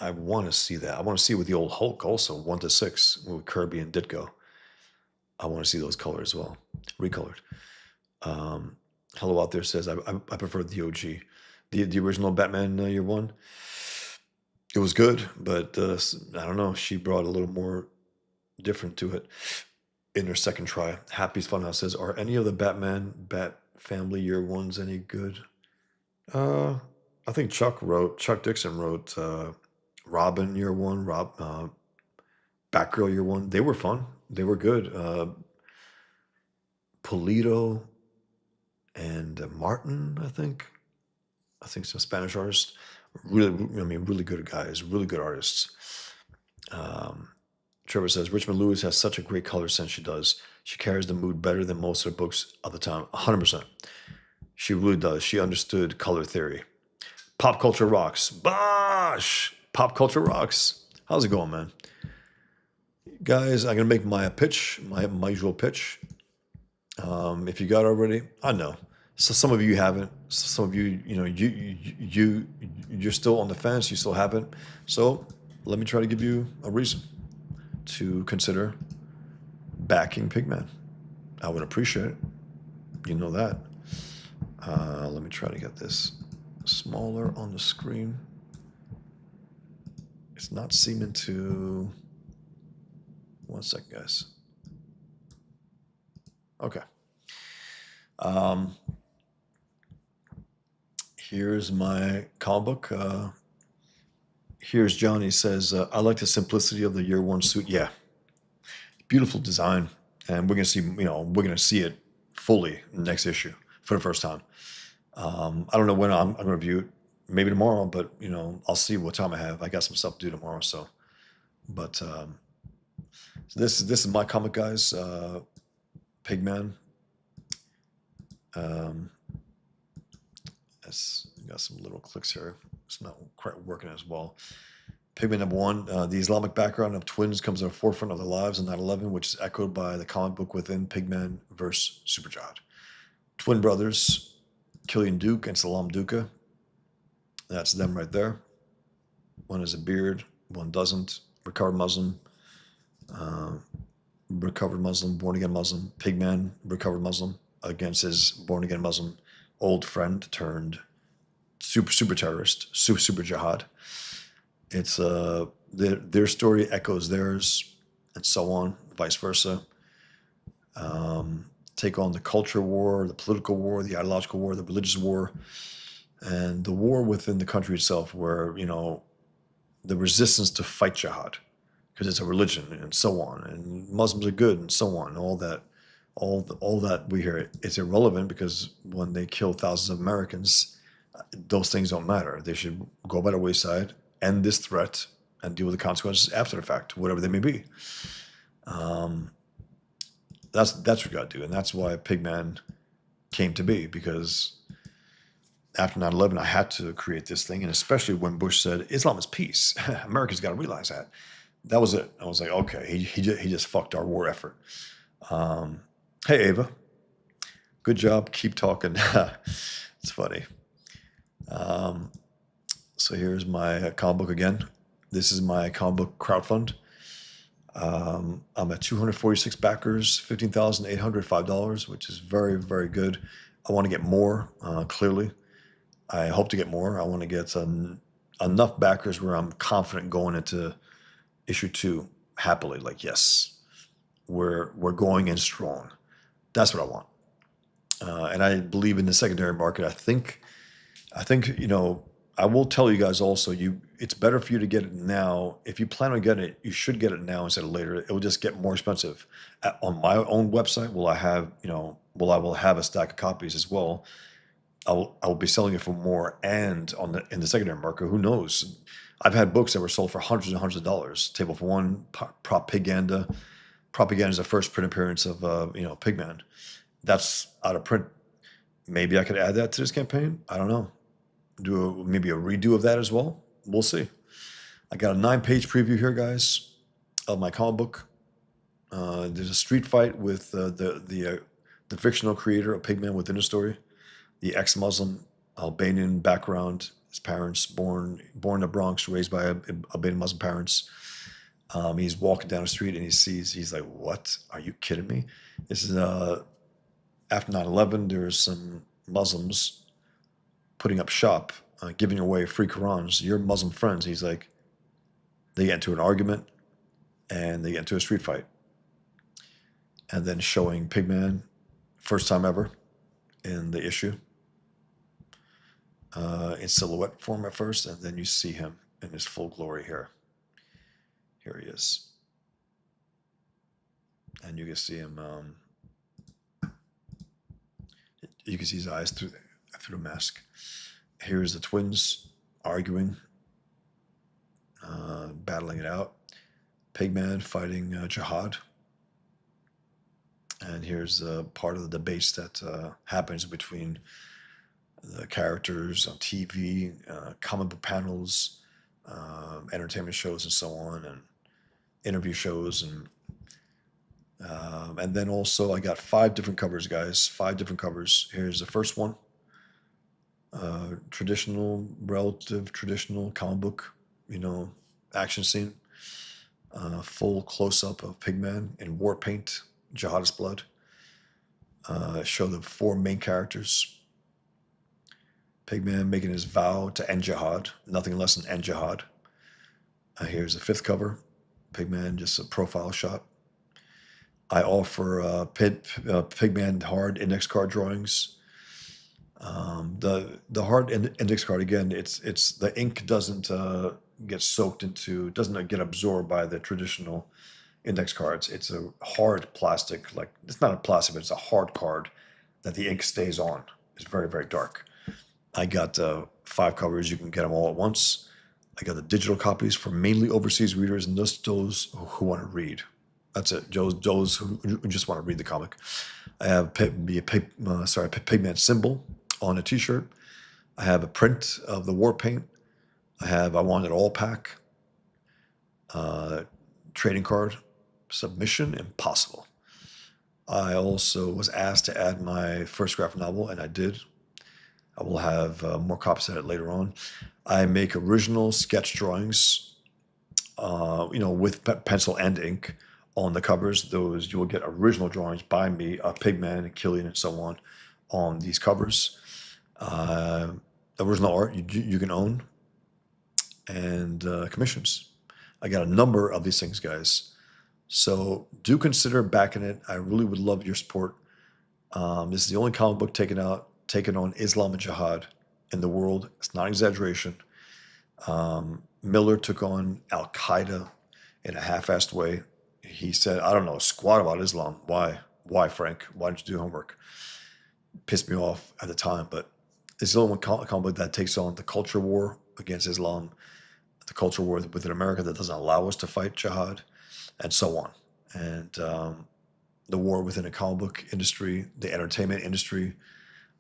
I want to see that. I want to see with the old Hulk also, 1 to 6 with Kirby and Ditko. I want to see those colors as well, recolored. Hello out there says I prefer the OG, the original Batman Year One. It was good, but I don't know. She brought a little more different to it in her second try. Happy's Funhouse says, are any of the Bat Family Year Ones any good? I think Chuck Dixon wrote Robin Year One, Batgirl Year One. They were fun. They were good. Polito and Martin, I think some Spanish artists. Really good guys, really good artists. Trevor says Richmond Lewis has such a great color sense. She does. She carries the mood better than most of her books of the time. 100%. She really does. She understood color theory. Pop culture rocks. Bosh! Pop culture rocks. How's it going, man? Guys, I'm gonna make my pitch, my usual pitch. If you got it already, I know. So some of you haven't. Some of you, you're still on the fence. You still haven't. So let me try to give you a reason to consider backing Pigman. I would appreciate it. You know that. Let me try to get this smaller on the screen. It's not seeming to. 1 second, guys. Okay. Here's my comic book. Here's Johnny says, I like the simplicity of the Year One suit. Yeah. Beautiful design. And we're gonna see it fully next issue for the first time. I don't know when I'm gonna review it. Maybe tomorrow, but I'll see what time I have. I got some stuff to do tomorrow, so. But so this is my comic, guys. Pigman. Got some little clicks here. It's not quite working as well. Pigman #1. The Islamic background of twins comes to the forefront of their lives in 9/11, which is echoed by the comic book within Pigman vs. Superjihad. Twin brothers, Killian Duke and Salam Duca. That's them right there. One has a beard, one doesn't. Recovered Muslim, born-again Muslim. Pigman, recovered Muslim, against his born-again Muslim old friend turned super terrorist, super jihad. It's their story echoes theirs, and so on, vice versa. Take on the culture war, the political war, the ideological war, the religious war, and the war within the country itself, where the resistance to fight jihad, because it's a religion and so on, and Muslims are good and so on, and all that we hear, it's irrelevant, because when they kill thousands of Americans, those things don't matter. They should go by the wayside, end this threat, and deal with the consequences after the fact, whatever they may be. That's what you got to do, and that's why Pigman came to be, because after 9/11, I had to create this thing, and especially when Bush said, Islam is peace. America's got to realize that. That was it. I was like, okay, he just fucked our war effort. Hey, Ava. Good job. Keep talking. It's funny. Um, so here's my comic book again. This is my comic book crowdfund. I'm at 246 backers, $15,805, which is very, very good. I want to get more, clearly. I hope to get more. I want to get enough backers where I'm confident going into issue two happily. Like, yes, we're going in strong. That's what I want. And I believe in the secondary market. I think I will tell you guys also. It's better for you to get it now. If you plan on getting it, you should get it now instead of later. It will just get more expensive. On my own website, I will have a stack of copies as well. I will be selling it for more, and in the secondary market, who knows? I've had books that were sold for hundreds and hundreds of dollars. Table for One, Propaganda. Propaganda is the first print appearance of Pigman. That's out of print. Maybe I could add that to this campaign. I don't know. Maybe a redo of that as well. We'll see. I got a 9-page preview here, guys, of my comic book. There's a street fight with the fictional creator of Pigman within the story. The ex-Muslim Albanian background. His parents born in the Bronx, raised by Albanian Muslim parents. He's walking down the street and he's like, "What? Are you kidding me?" This is after 9/11. There's some Muslims putting up shop, giving away free Qurans. Your Muslim friends. He's like, they get into an argument and they get into a street fight, and then showing Pigman, first time ever in the issue, in silhouette form at first, and then you see him in his full glory here. Here he is, and you can see him. You can see his eyes through the mask. Here's the twins arguing, battling it out. Pigman fighting Jihad. And here's part of the debates that happens between the characters on TV, comic book panels, entertainment shows, and so on, and interview shows, and then also I got 5 different covers, guys. 5 different covers. Here's the first one. Relative traditional comic book, action scene. Full close up of Pigman in war paint, jihadist blood. Show the 4 main characters. Pigman making his vow to end jihad, nothing less than end jihad. Here's the 5th cover. Pigman, just a profile shot. I offer Pigman hard index card drawings. The hard index card, again, it's the ink doesn't get soaked into, doesn't get absorbed by the traditional index cards. It's a hard plastic, like it's not a plastic, but it's a hard card that the ink stays on. It's very, very dark. I got 5 covers. You can get them all at once. I got the digital copies for mainly overseas readers and just those who want to read. That's it. Those who just want to read the comic. I have Pigman symbol on a T-shirt. I have a print of the war paint. I want it all pack. Trading card. Submission impossible. I also was asked to add my first graphic novel, and I did. I will have more copies of it later on. I make original sketch drawings, with pencil and ink on the covers. Those you will get original drawings by me, Pigman, Killian, and so on these covers. Original art you can own, and commissions. I got a number of these things, guys. So do consider backing it. I really would love your support. This is the only comic book taken on Islam and jihad in the world. It's not exaggeration. Miller took on Al Qaeda in a half-assed way. He said, "I don't know squat about Islam. Why? Why, Frank? Why didn't you do homework?" Pissed me off at the time, but it's the only one comic book that takes on the culture war against Islam, the culture war within America that doesn't allow us to fight jihad, and so on. And the war within the comic book industry, the entertainment industry,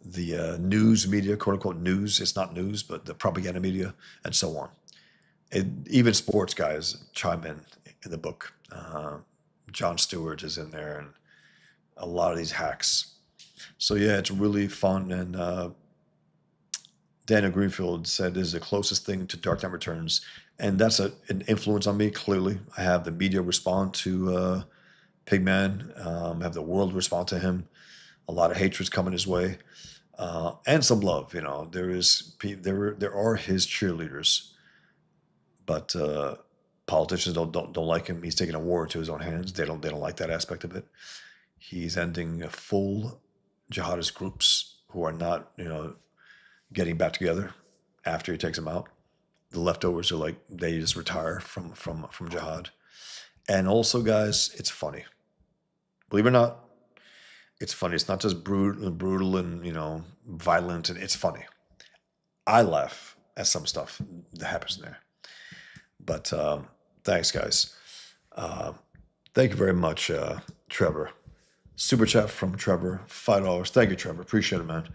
the news media, quote unquote news. It's not news, but the propaganda media, and so on. Even sports guys chime in the book. Jon Stewart is in there, and a lot of these hacks. So yeah, it's really fun, and Daniel Greenfield said is the closest thing to Dark Knight Returns, and that's an influence on me. Clearly, I have the media respond to Pigman, have the world respond to him. A lot of hatred's coming his way, and some love. You know, there are his cheerleaders, but politicians don't like him. He's taking a war into his own hands. They don't like that aspect of it. He's ending full jihadist groups who are not getting back together after he takes them out. The leftovers are like they just retire from jihad. And also, guys, it's funny. Believe it or not, it's funny. It's not just brutal and violent, and it's funny. I laugh at some stuff that happens there. But thanks, guys. Uh, Thank you very much, Trevor. Super chat from Trevor, $5. Thank you, Trevor. Appreciate it, man.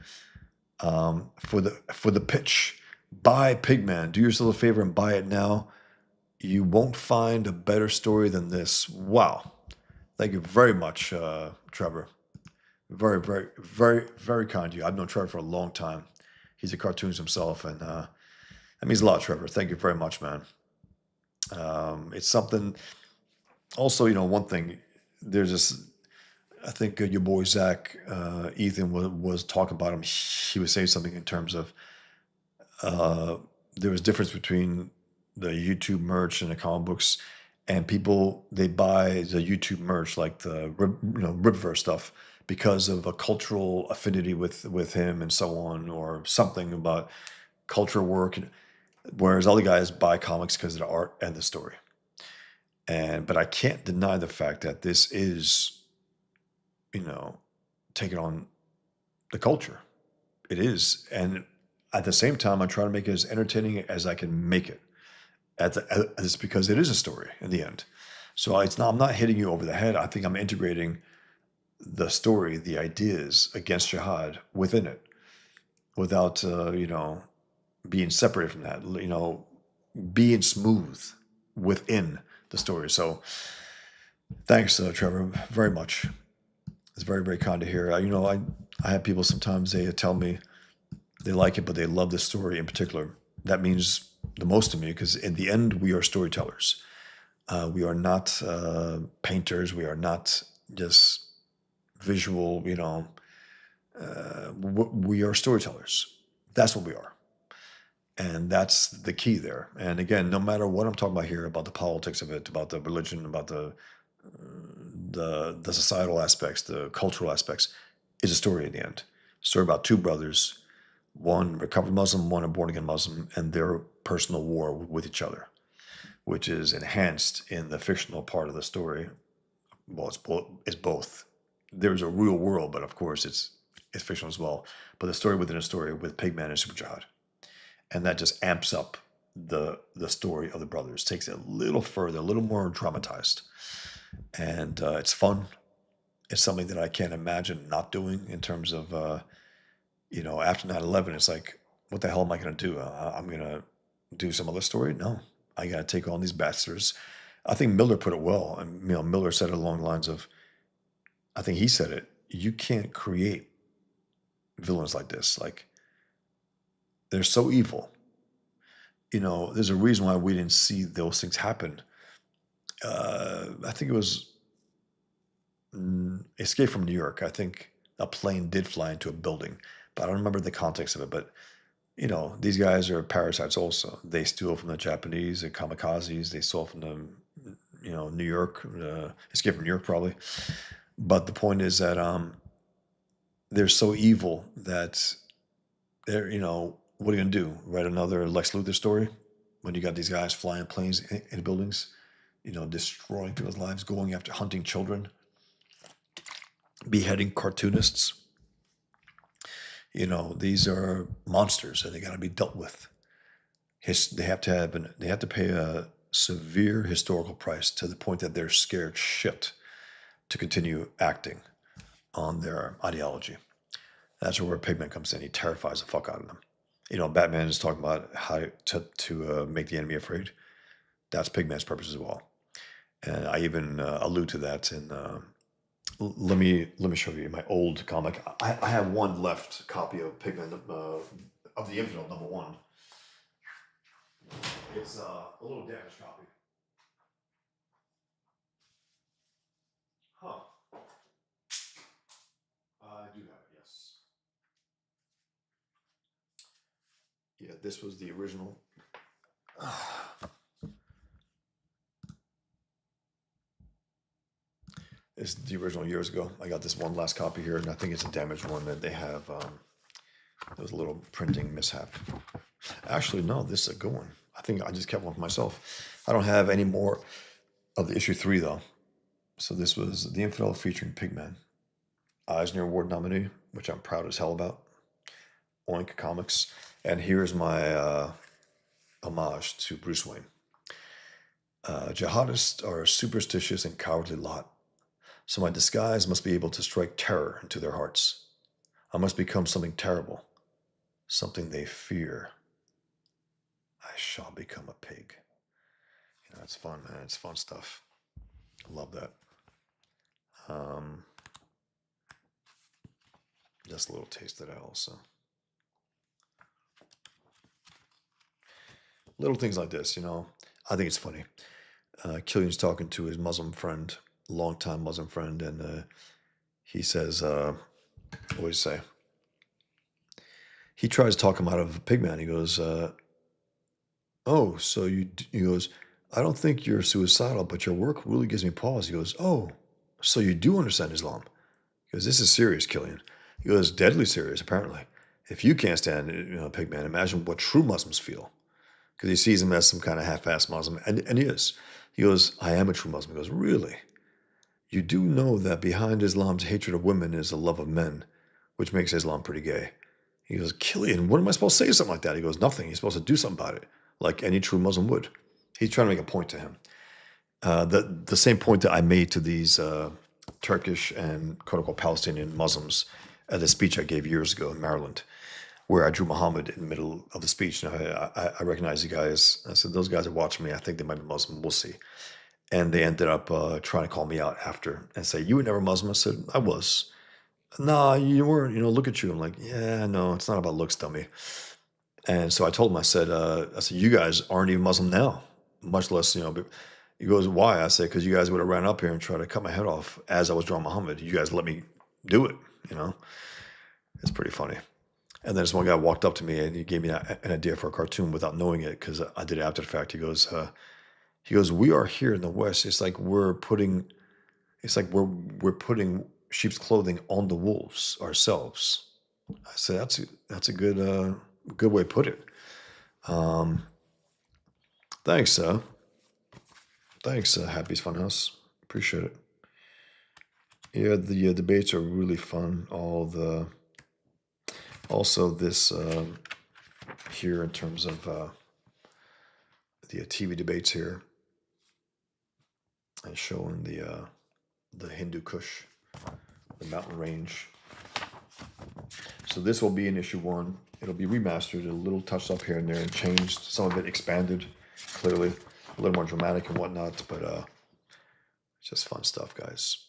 For the pitch, buy Pigman. Do yourself a favor and buy it now. You won't find a better story than this. Wow. Thank you very much, Trevor. Very, very, very, very kind of you. I've known Trevor for a long time. He's a cartoonist himself, and that means a lot, Trevor. Thank you very much, man. It's something. Also, one thing. There's this. I think your boy Zach, Ethan was talking about him. He was saying something in terms of there was difference between the YouTube merch and the comic books, and people they buy the YouTube merch like the Ripverse stuff because of a cultural affinity with him and so on, or something about culture work, whereas other guys buy comics because of the art and the story. But I can't deny the fact that this is taking on the culture. It is, and at the same time, I try to make it as entertaining as I can make it. It's because it is a story in the end. So I'm not hitting you over the head. I think I'm integrating the story, the ideas against jihad within it, without being separated from that. Being smooth within the story. So, thanks, Trevor, very much. It's very, very kind to hear. I have people sometimes they tell me they like it, but they love the story in particular. That means the most to me because in the end, we are storytellers. We are not painters. We are not just visual. We are storytellers. That's what we are, and that's the key there. And again, no matter what I'm talking about here, about the politics of it, about the religion, about the societal aspects, the cultural aspects, is a story in the end. Story about two brothers, one recovered Muslim, one a born again Muslim, and their personal war with each other, which is enhanced in the fictional part of the story. Well, it's both. There's a real world, but of course it's fictional as well. But the story within a story with Pigman and Super Jihad, and that just amps up the story of the brothers, takes it a little further, a little more dramatized, and it's fun. It's something that I can't imagine not doing in terms of after 9/11. It's like, what the hell am I going to do? I'm going to do some other story? No, I got to take on these bastards. I think Miller put it well, and Miller said it along the lines of, I think he said it. You can't create villains like this. Like, they're so evil. There's a reason why we didn't see those things happen. I think it was Escape from New York. I think a plane did fly into a building, but I don't remember the context of it. But these guys are parasites. Also, they steal from the Japanese, the kamikazes. They stole from the New York, Escape from New York, probably. But the point is that they're so evil that they're what are you gonna do? Write another Lex Luthor story when you got these guys flying planes in buildings, destroying people's lives, going after hunting children, beheading cartoonists. These are monsters, and they got to be dealt with. They have to pay a severe historical price to the point that they're scared shit to continue acting on their ideology. That's where Pigman comes in. He terrifies the fuck out of them. Batman is talking about how to make the enemy afraid. That's Pigman's purpose as well. And I even allude to that in. Let me show you my old comic. I have one left copy of Pigman of the Infidel #1. It's a little damaged copy. Huh. I do have it, yes. Yeah, this was the original. It's the original years ago. I got this one last copy here, and I think it's a damaged one that they have. There was a little printing mishap. Actually, no, this is a good one. I think I just kept one for myself. I don't have any more of the issue 3, though. So this was The Infidel featuring Pigman. Eisner Award nominee, which I'm proud as hell about. Oink Comics. And here's my homage to Bruce Wayne. Jihadists are a superstitious and cowardly lot. So my disguise must be able to strike terror into their hearts. I must become something terrible, something they fear. I shall become a pig. You know, it's fun, man. It's fun stuff. I love that. Just a little taste of that also. Little things like this, you know. I think it's funny. Killian's talking to his Muslim friend, longtime Muslim friend, and he says, what do you say? He tries to talk him out of Pigman. He goes, oh, so he goes, I don't think you're suicidal, but your work really gives me pause. He goes, oh, so you do understand Islam. He goes, this is serious, Killian. He goes, deadly serious, apparently. If you can't stand Pigman, imagine what true Muslims feel. Because he sees him as some kind of half-assed Muslim, and he is. He goes, I am a true Muslim. He goes, really? You do know that behind Islam's hatred of women is a love of men, which makes Islam pretty gay. He goes, Killian, what am I supposed to say to something like that? He goes, nothing. He's supposed to do something about it, like any true Muslim would. He's trying to make a point to him. The same point that I made to these Turkish and quote-unquote Palestinian Muslims at the speech I gave years ago in Maryland, where I drew Muhammad in the middle of the speech. And I recognize you guys. I said, those guys are watching me. I think they might be Muslim. We'll see. And they ended up trying to call me out after and say, you were never Muslim? I said, I was. Nah, you weren't. Look at you. I'm like, yeah, no, it's not about looks, dummy. And so I told him, I said, you guys aren't even Muslim now, much less, But he goes, why? I said, because you guys would have ran up here and tried to cut my head off as I was drawing Muhammad. You guys let me do it, It's pretty funny. And then this one guy walked up to me and he gave me an idea for a cartoon without knowing it because I did it after the fact. He goes, we are here in the West. It's like we're putting sheep's clothing on the wolves ourselves. I said, that's a good way to put it. Thanks, Happy's Funhouse. Appreciate it. Yeah, the debates are really fun. Also this here in terms of the TV debates here, and showing the Hindu Kush, the mountain range. So this will be in issue 1. It'll be remastered, a little touched up here and there and changed. Some of it expanded, clearly, a little more dramatic and whatnot, but it's just fun stuff, guys.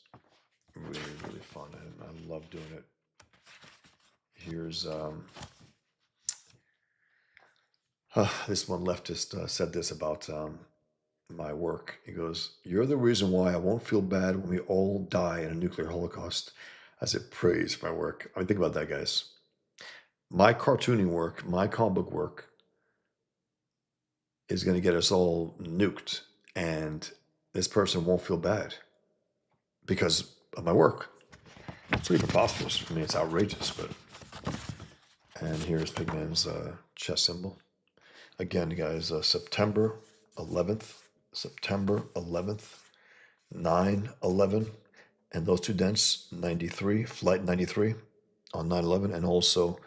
Really, really fun, and I love doing it. Here's this one leftist said this about my work. He goes, you're the reason why I won't feel bad when we all die in a nuclear holocaust. I said, praise for my work. I mean, think about that, guys. My cartooning work, my comic book work is going to get us all nuked, and this person won't feel bad because of my work. It's pretty preposterous. I mean, it's outrageous, but... And here's Pigman's chess symbol. Again, guys, September 11th, 9/11, and those two dents, 93, Flight 93 on 9/11, and also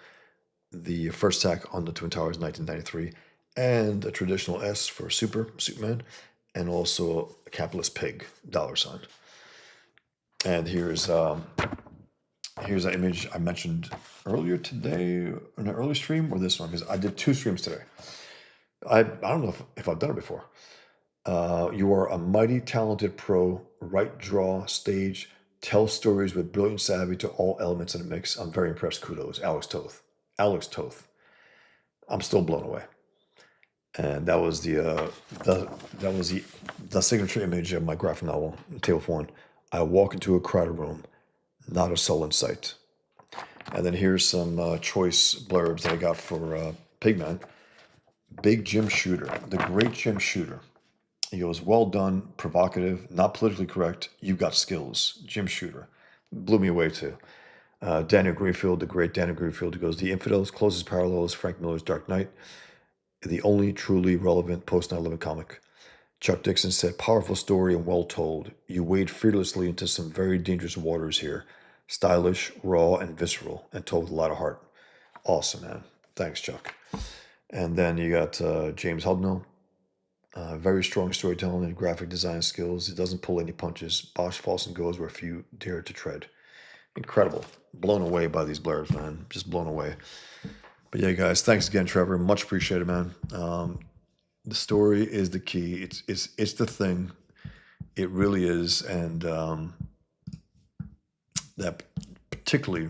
the first attack on the Twin Towers, 1993, and a traditional S for Superman, and also a capitalist pig, $sign. And here's an image I mentioned earlier today in an early stream, or this one, because I did 2 streams today. I don't know if I've done it before. You are a mighty talented pro, write, draw, stage, tell stories with brilliant savvy to all elements in the mix. I'm very impressed. Kudos. Alex Toth. I'm still blown away. And that was the that was the signature image of my graphic novel, Table for One. I walk into a crowded room, not a soul in sight. And then here's some choice blurbs that I got for Pigman. Big Jim Shooter, the great Jim Shooter. He goes, well done, provocative, not politically correct. You got skills, Jim Shooter. Blew me away too. Daniel Greenfield, the great Daniel Greenfield, goes, the Infidels, closest parallels, Frank Miller's Dark Knight, the only truly relevant post 9/11 comic. Chuck Dixon said, powerful story and well told. You wade fearlessly into some very dangerous waters here. Stylish, raw, and visceral, and told with a lot of heart. Awesome, man. Thanks, Chuck. And then you got James Hudnall. Very strong storytelling and graphic design skills. It doesn't pull any punches. Bosch falls and goes where few dare to tread. Incredible. Blown away by these blurbs, man. Just blown away. But yeah, guys, thanks again, Trevor. Much appreciated, man. The story is the key. It's the thing. It really is, and that particularly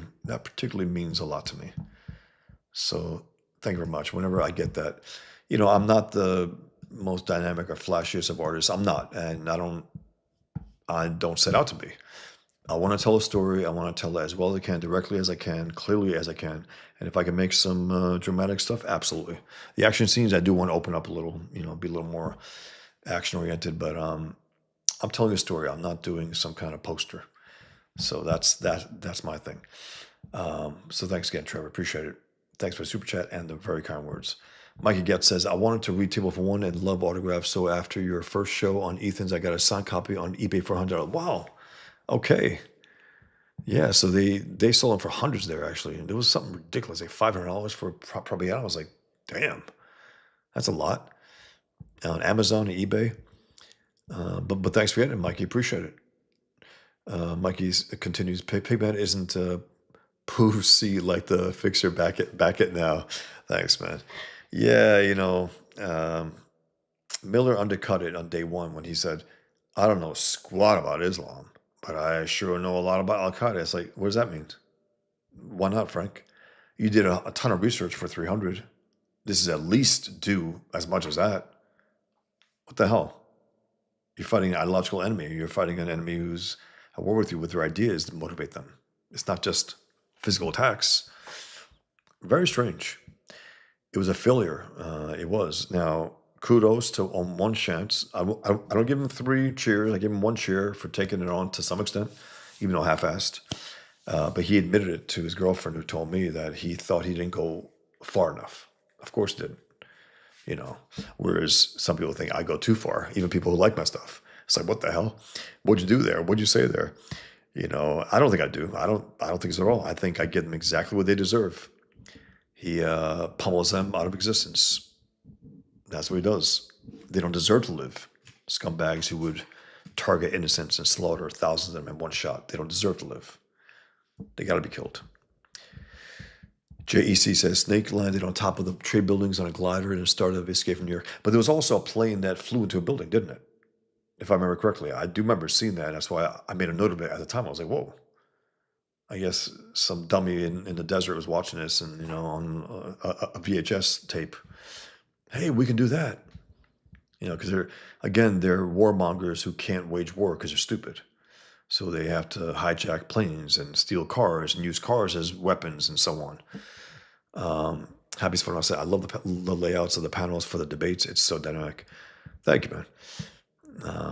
means a lot to me. So thank you very much. Whenever I get that, I'm not the most dynamic or flashiest of artists. I'm not, and I don't set out to be. I want to tell a story. I want to tell it as well as I can, directly as I can, clearly as I can. And if I can make some dramatic stuff, absolutely. The action scenes, I do want to open up a little, be a little more action oriented. But I'm telling a story. I'm not doing some kind of poster. So that's my thing. So thanks again, Trevor. Appreciate it. Thanks for the super chat and the very kind words. Mikey Getz says, I wanted to read Table for One and love autographs. So after your first show on Ethan's, I got a signed copy on eBay for $100. Wow. Okay. Yeah, so they sold them for hundreds there actually, and it was something ridiculous, like $500 for probably. I was like, damn, that's a lot on Amazon and eBay. But thanks for getting it, Mikey. Appreciate it. Mikey continues. Pigman isn't pussy like the fixer back it now. Thanks, man. Yeah, Miller undercut it on day one when he said, I don't know squat about Islam, but I sure know a lot about Al Qaeda. It's like, what does that mean? Why not, Frank? You did a ton of research for 300. This is at least due as much as that. What the hell? You're fighting an ideological enemy. You're fighting an enemy who's at war with you with their ideas to motivate them. It's not just physical attacks. Very strange. It was a failure. It was. Now, kudos to on one chance. I don't give him 3 cheers. I give him 1 cheer for taking it on to some extent, even though half-assed. But he admitted it to his girlfriend, who told me that he thought he didn't go far enough. Of course, didn't. Whereas some people think I go too far. Even people who like my stuff. It's like, what the hell? What'd you do there? What'd you say there? I don't think I do. I don't think so at all. I think I give them exactly what they deserve. He pummels them out of existence. That's what he does. They don't deserve to live. Scumbags who would target innocents and slaughter thousands of them in one shot. They don't deserve to live. They got to be killed. JEC says Snake landed on top of the trade buildings on a glider and started of escape from New York. But there was also a plane that flew into a building, didn't it? If I remember correctly. I do remember seeing that. That's why I made a note of it at the time. I was like, whoa. I guess some dummy in the desert was watching this and, on a VHS tape. Hey, we can do that. Because they're warmongers who can't wage war because they're stupid. So they have to hijack planes and steal cars and use cars as weapons and so on. Happy's fun. I said, I love the layouts of the panels for the debates. It's so dynamic. Thank you, man.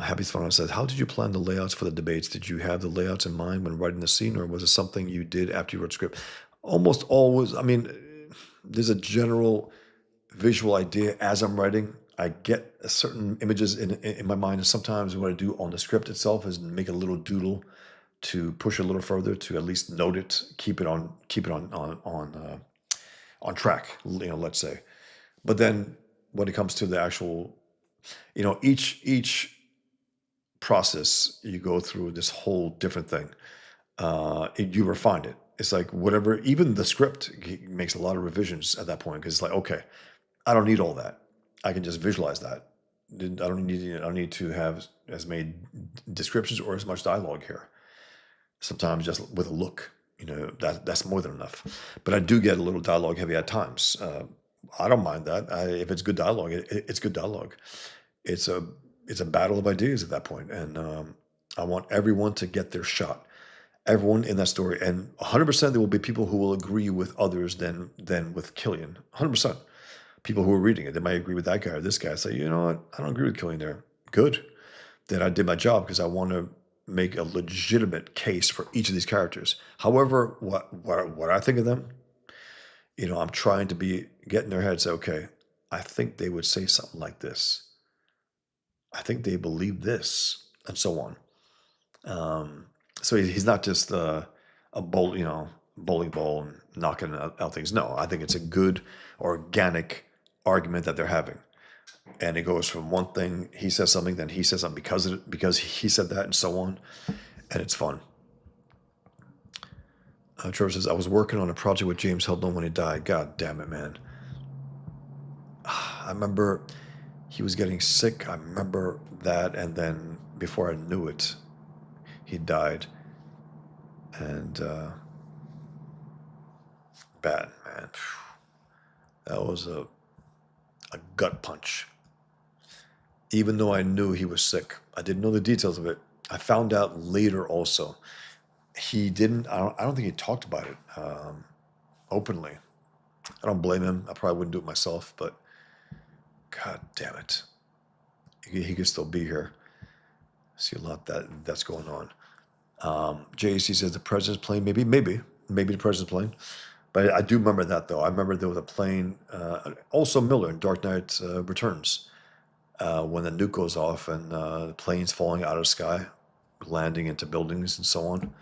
Happy's fun. I said, how did you plan the layouts for the debates? Did you have the layouts in mind when writing the scene, or was it something you did after you wrote the script? Almost always. I mean, there's a general visual idea as I'm writing. I get certain images in my mind, and sometimes what I do on the script itself is make a little doodle to push a little further, to at least note it, keep it on track. Let's say. But then when it comes to the actual, each process you go through this whole different thing. You refine it. It's like whatever. Even the script makes a lot of revisions at that point, because it's like, okay, I don't need all that. I can just visualize that. I don't need to have as many descriptions or as much dialogue here. Sometimes just with a look, that's more than enough. But I do get a little dialogue heavy at times. I don't mind that. If it's good dialogue, it's good dialogue. It's a it's a battle of ideas at that point, and I want everyone to get their shot. Everyone in that story, and 100% there will be people who will agree with others than with Killian. 100%. People who are reading it, they might agree with that guy or this guy. Say, you know what? I don't agree with Killian there. Good. Then I did my job because I want to make a legitimate case for each of these characters. However, what I think of them, I'm trying to get in their heads. Okay, I think they would say something like this. I think they believe this, and so on. Um, so he's not just a bowling ball and knocking out things. No, I think it's a good organic argument that they're having, and it goes from one thing. He says something, then he says something because he said that, and so on, and it's fun. Trevor says, I was working on a project with James Heldon when he died. God damn it, man. I remember he was getting sick. I remember that, and then before I knew it, he died. And bad, man. That was a gut punch. Even though I knew he was sick, I didn't know the details of it. I found out later also. He didn't, I don't think he talked about it openly. I don't blame him. I probably wouldn't do it myself, but God damn it. He could still be here. See a lot that's going on. JC says the president's plane, maybe the president's plane. But I do remember that, though. I remember there was a plane, also Miller in Dark Knight Returns, when the nuke goes off and the plane's falling out of the sky, landing into buildings and so on.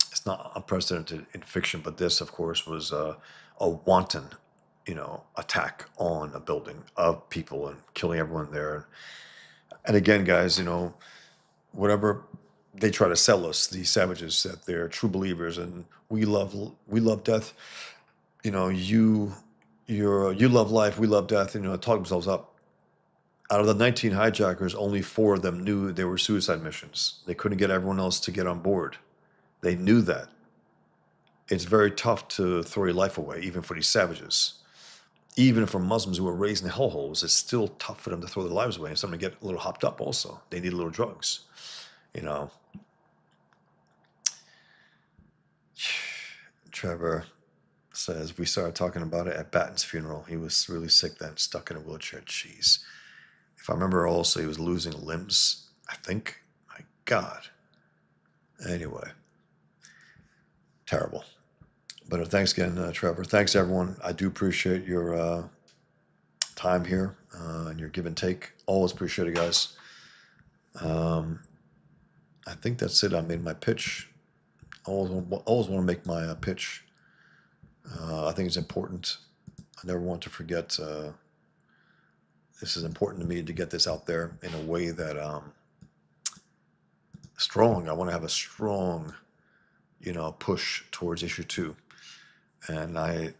It's not unprecedented in fiction, but this, of course, was a wanton, attack on a building of people and killing everyone there. And again, guys, whatever they try to sell us, these savages, that they're true believers and we love death. You love life, we love death. Talk themselves up. Out of the 19 hijackers, only 4 of them knew they were suicide missions. They couldn't get everyone else to get on board. They knew that. It's very tough to throw your life away, even for these savages. Even for Muslims who are raised in hellholes, it's still tough for them to throw their lives away. And some to get a little hopped up also. They need a little drugs. Trevor says, we started talking about it at Batten's funeral. He was really sick then, stuck in a wheelchair. Jeez. If I remember also, he was losing limbs, I think. My God. Anyway. Terrible. But thanks again, Trevor. Thanks, everyone. I do appreciate your time here and your give and take. Always appreciate it, guys. I think that's it. I made my pitch. Always want to make my pitch. I think it's important. I never want to forget. This is important to me to get this out there in a way that strong. I want to have a strong, push towards issue 2, and I'm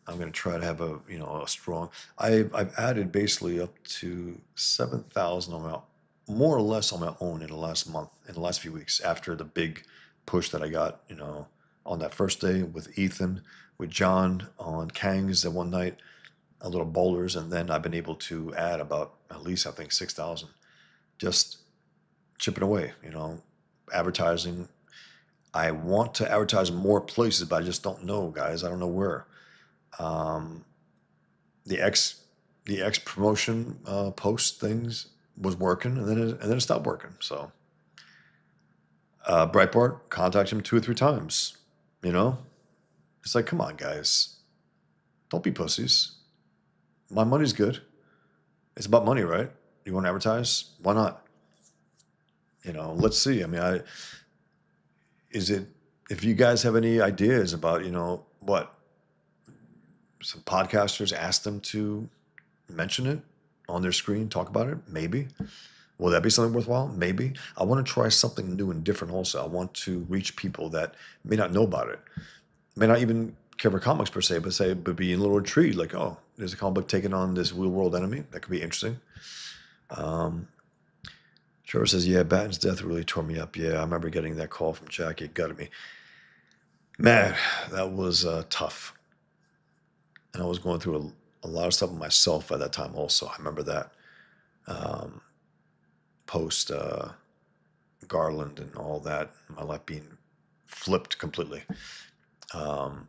going to try to have a strong. I've added basically up to 7,000 on my, more or less on my own in the last month, in the last few weeks after the big push that I got, on that first day with Ethan, with John on Kang's that one night, a little bowlers, and then I've been able to add about at least I think 6,000, just chipping away, advertising. I want to advertise more places, but I just don't know, guys. I don't know where. The X promotion post things was working, and then it stopped working. So Breitbart contacted him 2 or 3 times. It's like, come on, guys, don't be pussies. My money's good. It's about money, right? You want to advertise? Why not? Let's see. I mean, if you guys have any ideas about, what some podcasters ask them to mention it on their screen, talk about it, maybe. Will that be something worthwhile? Maybe. I want to try something new and different also. I want to reach people that may not know about it, may not even care for comics per se, but be a little intrigued, like, oh, there's a comic book taking on this real world enemy. That could be interesting. Trevor says, yeah, Batten's death really tore me up. Yeah, I remember getting that call from Jackie. It gutted me. Man, that was tough. and I was going through a lot of stuff myself at that time. Also, I remember that um, post Garland and all that, my life being flipped completely. Um,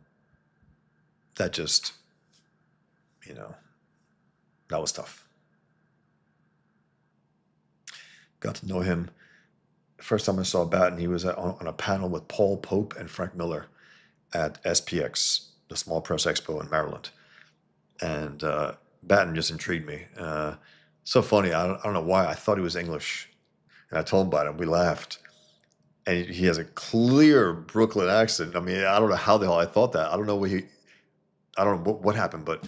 that just, you know, that was tough. Got to know him. First time I saw Batten, he was on a panel with Paul Pope and Frank Miller at SPX, the Small Press Expo in Maryland. And Batten just intrigued me. So funny. I don't know why. I thought he was English. And I told him about it. We laughed. And he has a clear Brooklyn accent. I mean, I don't know how the hell I thought that. I don't know I don't know what happened, but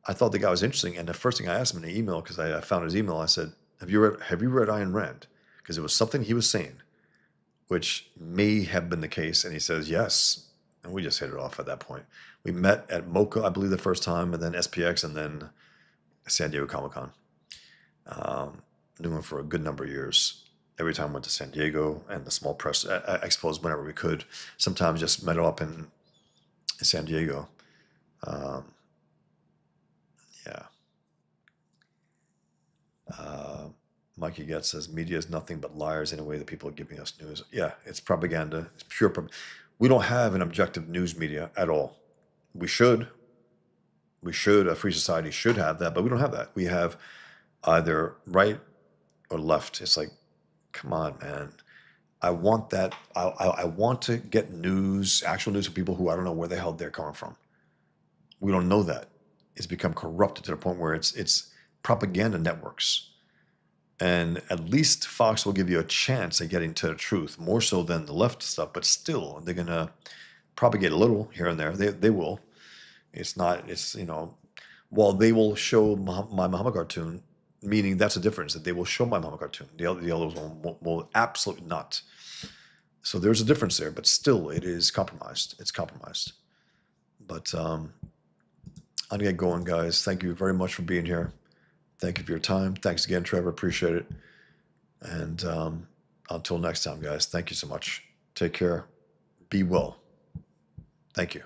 I thought the guy was interesting. And the first thing I asked him in the email, because I found his email, I said, have you read Ayn Rand? Because it was something he was saying, which may have been the case. And he says, yes. And we just hit it off at that point. We met at Mocha, I believe, the first time, and then SPX, and then San Diego Comic-Con. Knew him for a good number of years. Every time I went to San Diego and the small press expos whenever we could. Sometimes just met up in San Diego. Um, yeah. Mikey Getz says, media is nothing but liars in a way that people are giving us news. Yeah, it's propaganda. It's pure propaganda. We don't have an objective news media at all. We should. A free society should have that, but we don't have that. We have either right or left. It's like, come on, man. I want that. I want to get news, actual news from people who I don't know where the hell they're coming from. We don't know that. It's become corrupted to the point where it's propaganda networks. And at least Fox will give you a chance at getting to the truth, more so than the left stuff, but still, they're going to propagate a little here and there. They will. It's not, it's, while they will show my Muhammad cartoon, meaning that's a difference, that they will show my Muhammad cartoon. The others will absolutely not. So there's a difference there, but still, it is compromised. It's compromised. But I'm going to get going, guys. Thank you very much for being here. Thank you for your time. Thanks again, Trevor. Appreciate it. And until next time, guys, thank you so much. Take care. Be well. Thank you.